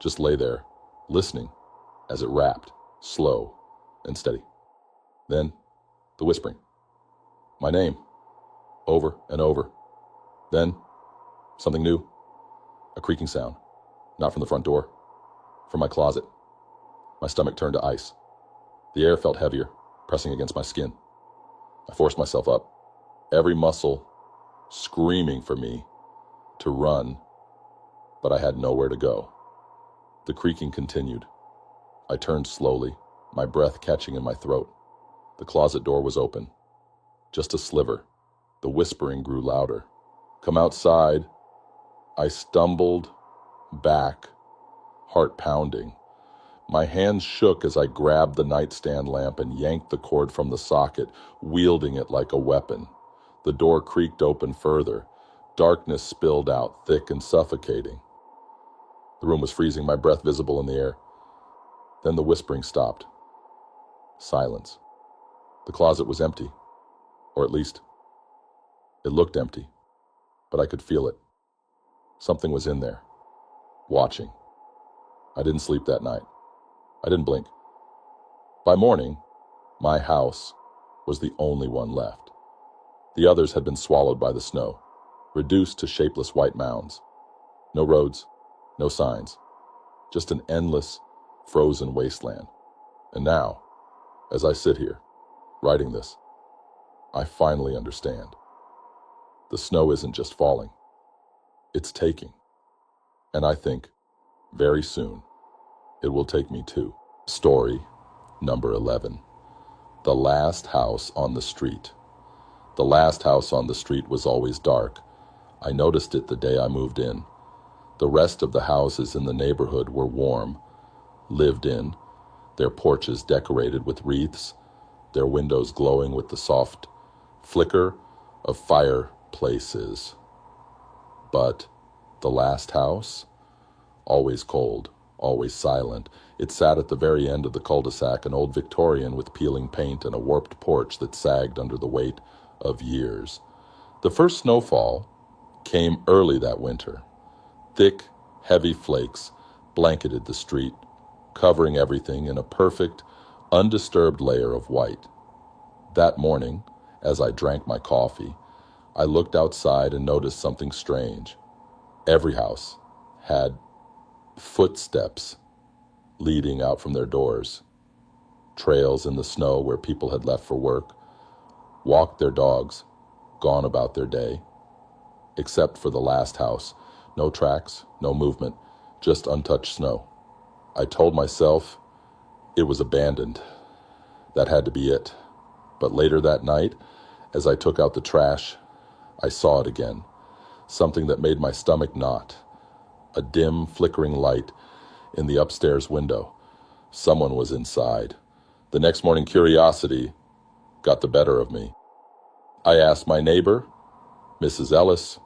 Just lay there, listening, as it rapped, slow and steady. Then, the whispering. My name, over and over. Then, something new. A creaking sound, not from the front door, from my closet. My stomach turned to ice. The air felt heavier, pressing against my skin. I forced myself up, every muscle screaming for me to run, but I had nowhere to go. The creaking continued. I turned slowly, my breath catching in my throat. The closet door was open. Just a sliver. The whispering grew louder. Come outside. I stumbled back, heart pounding. My hands shook as I grabbed the nightstand lamp and yanked the cord from the socket, wielding it like a weapon. The door creaked open further. Darkness spilled out, thick and suffocating. The room was freezing, my breath visible in the air. Then the whispering stopped. Silence. The closet was empty, or at least, it looked empty, but I could feel it. Something was in there, watching. I didn't sleep that night. I didn't blink. By morning, my house was the only one left. The others had been swallowed by the snow, reduced to shapeless white mounds. No roads, no signs, just an endless, frozen wasteland. And now, as I sit here, writing this, I finally understand. The snow isn't just falling, it's taking. And I think, very soon, it will take me too. Story number 11. The last house on the street. The last house on the street was always dark. I noticed it the day I moved in. The rest of the houses in the neighborhood were warm, lived in, their porches decorated with wreaths, their windows glowing with the soft flicker of fireplaces. But the last house, always cold, always silent. It sat at the very end of the cul-de-sac, an old Victorian with peeling paint and a warped porch that sagged under the weight of years. The first snowfall came early that winter. Thick, heavy flakes blanketed the street, covering everything in a perfect, undisturbed layer of white. That morning, as I drank my coffee, I looked outside and noticed something strange. Every house had footsteps leading out from their doors, trails in the snow where people had left for work, walked their dogs, gone about their day. Except for the last house, no tracks, no movement, just untouched snow. I told myself it was abandoned. That had to be it. But later that night, as I took out the trash, I saw it again. Something that made my stomach knot. A dim, flickering light in the upstairs window. Someone was inside. The next morning, curiosity got the better of me. I asked my neighbor, Mrs. Ellis,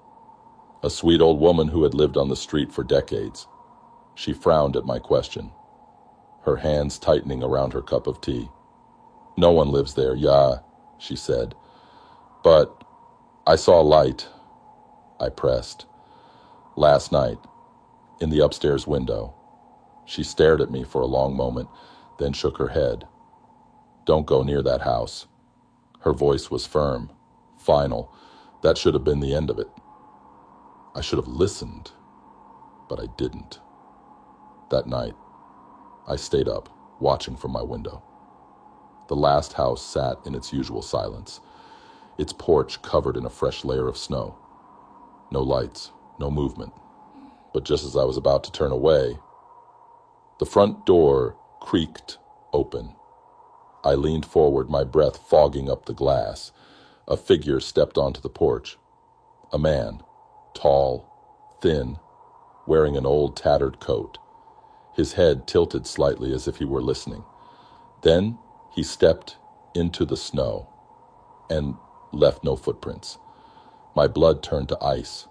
a sweet old woman who had lived on the street for decades. She frowned at my question, her hands tightening around her cup of tea. No one lives there, yeah, she said. But I saw a light. I pressed. Last night, in the upstairs window. She stared at me for a long moment, then shook her head. Don't go near that house. Her voice was firm, final. That should have been the end of it. I should have listened, but I didn't. That night, I stayed up, watching from my window. The last house sat in its usual silence, its porch covered in a fresh layer of snow. No lights, no movement. But just as I was about to turn away, the front door creaked open. I leaned forward, my breath fogging up the glass. A figure stepped onto the porch. A man, tall, thin, wearing an old tattered coat. His head tilted slightly as if he were listening. Then he stepped into the snow and left no footprints. My blood turned to ice.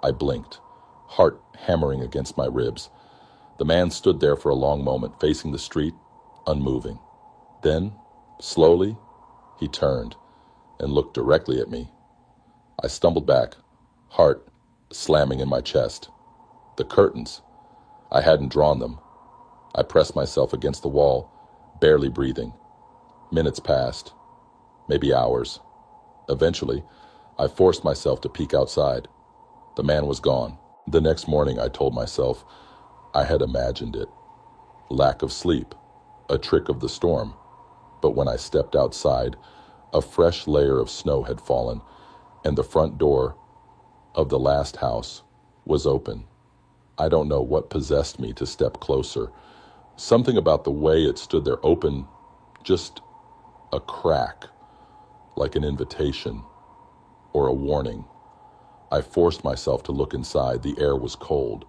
I blinked, heart hammering against my ribs. The man stood there for a long moment, facing the street, unmoving. Then, slowly, he turned and looked directly at me. I stumbled back, heart slamming in my chest. The curtains. I hadn't drawn them. I pressed myself against the wall, barely breathing. Minutes passed, maybe hours. Eventually, I forced myself to peek outside. The man was gone. The next morning, I told myself I had imagined it. Lack of sleep, a trick of the storm. But when I stepped outside, a fresh layer of snow had fallen, and the front door of the last house was open. I don't know what possessed me to step closer. Something about the way it stood there open, just a crack, like an invitation or a warning. I forced myself to look inside. The air was cold,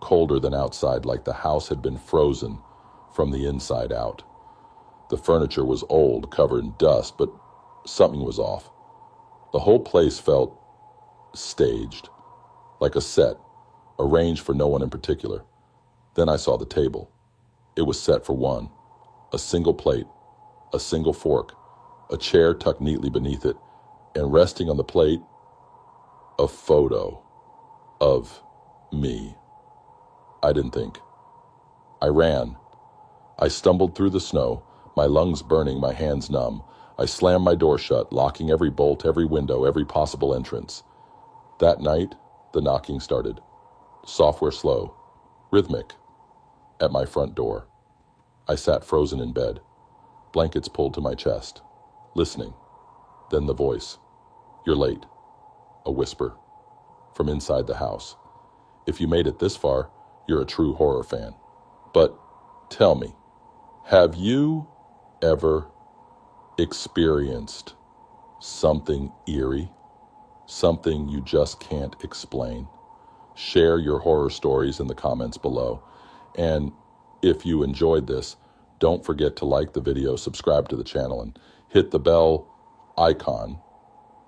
colder than outside, like the house had been frozen from the inside out. The furniture was old, covered in dust, but something was off. The whole place felt staged, like a set, arranged for no one in particular. Then I saw the table. It was set for one, a single plate, a single fork, a chair tucked neatly beneath it, and resting on the plate, a photo of me. I didn't think. I ran. I stumbled through the snow, my lungs burning, my hands numb. I slammed my door shut, locking every bolt, every window, every possible entrance. That night, the knocking started. Software slow, rhythmic, at my front door. I sat frozen in bed, blankets pulled to my chest, listening. Then the voice. "You're late." A whisper from inside the house. "If you made it this far, you're a true horror fan. But tell me, have you ever experienced something eerie? Something you just can't explain? Share your horror stories in the comments below. And if you enjoyed this, don't forget to like the video, subscribe to the channel, and hit the bell icon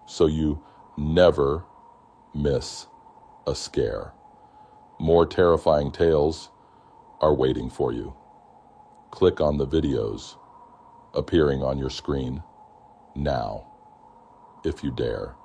so you never miss a scare. More terrifying tales are waiting for you. Click on the videos appearing on your screen now, if you dare.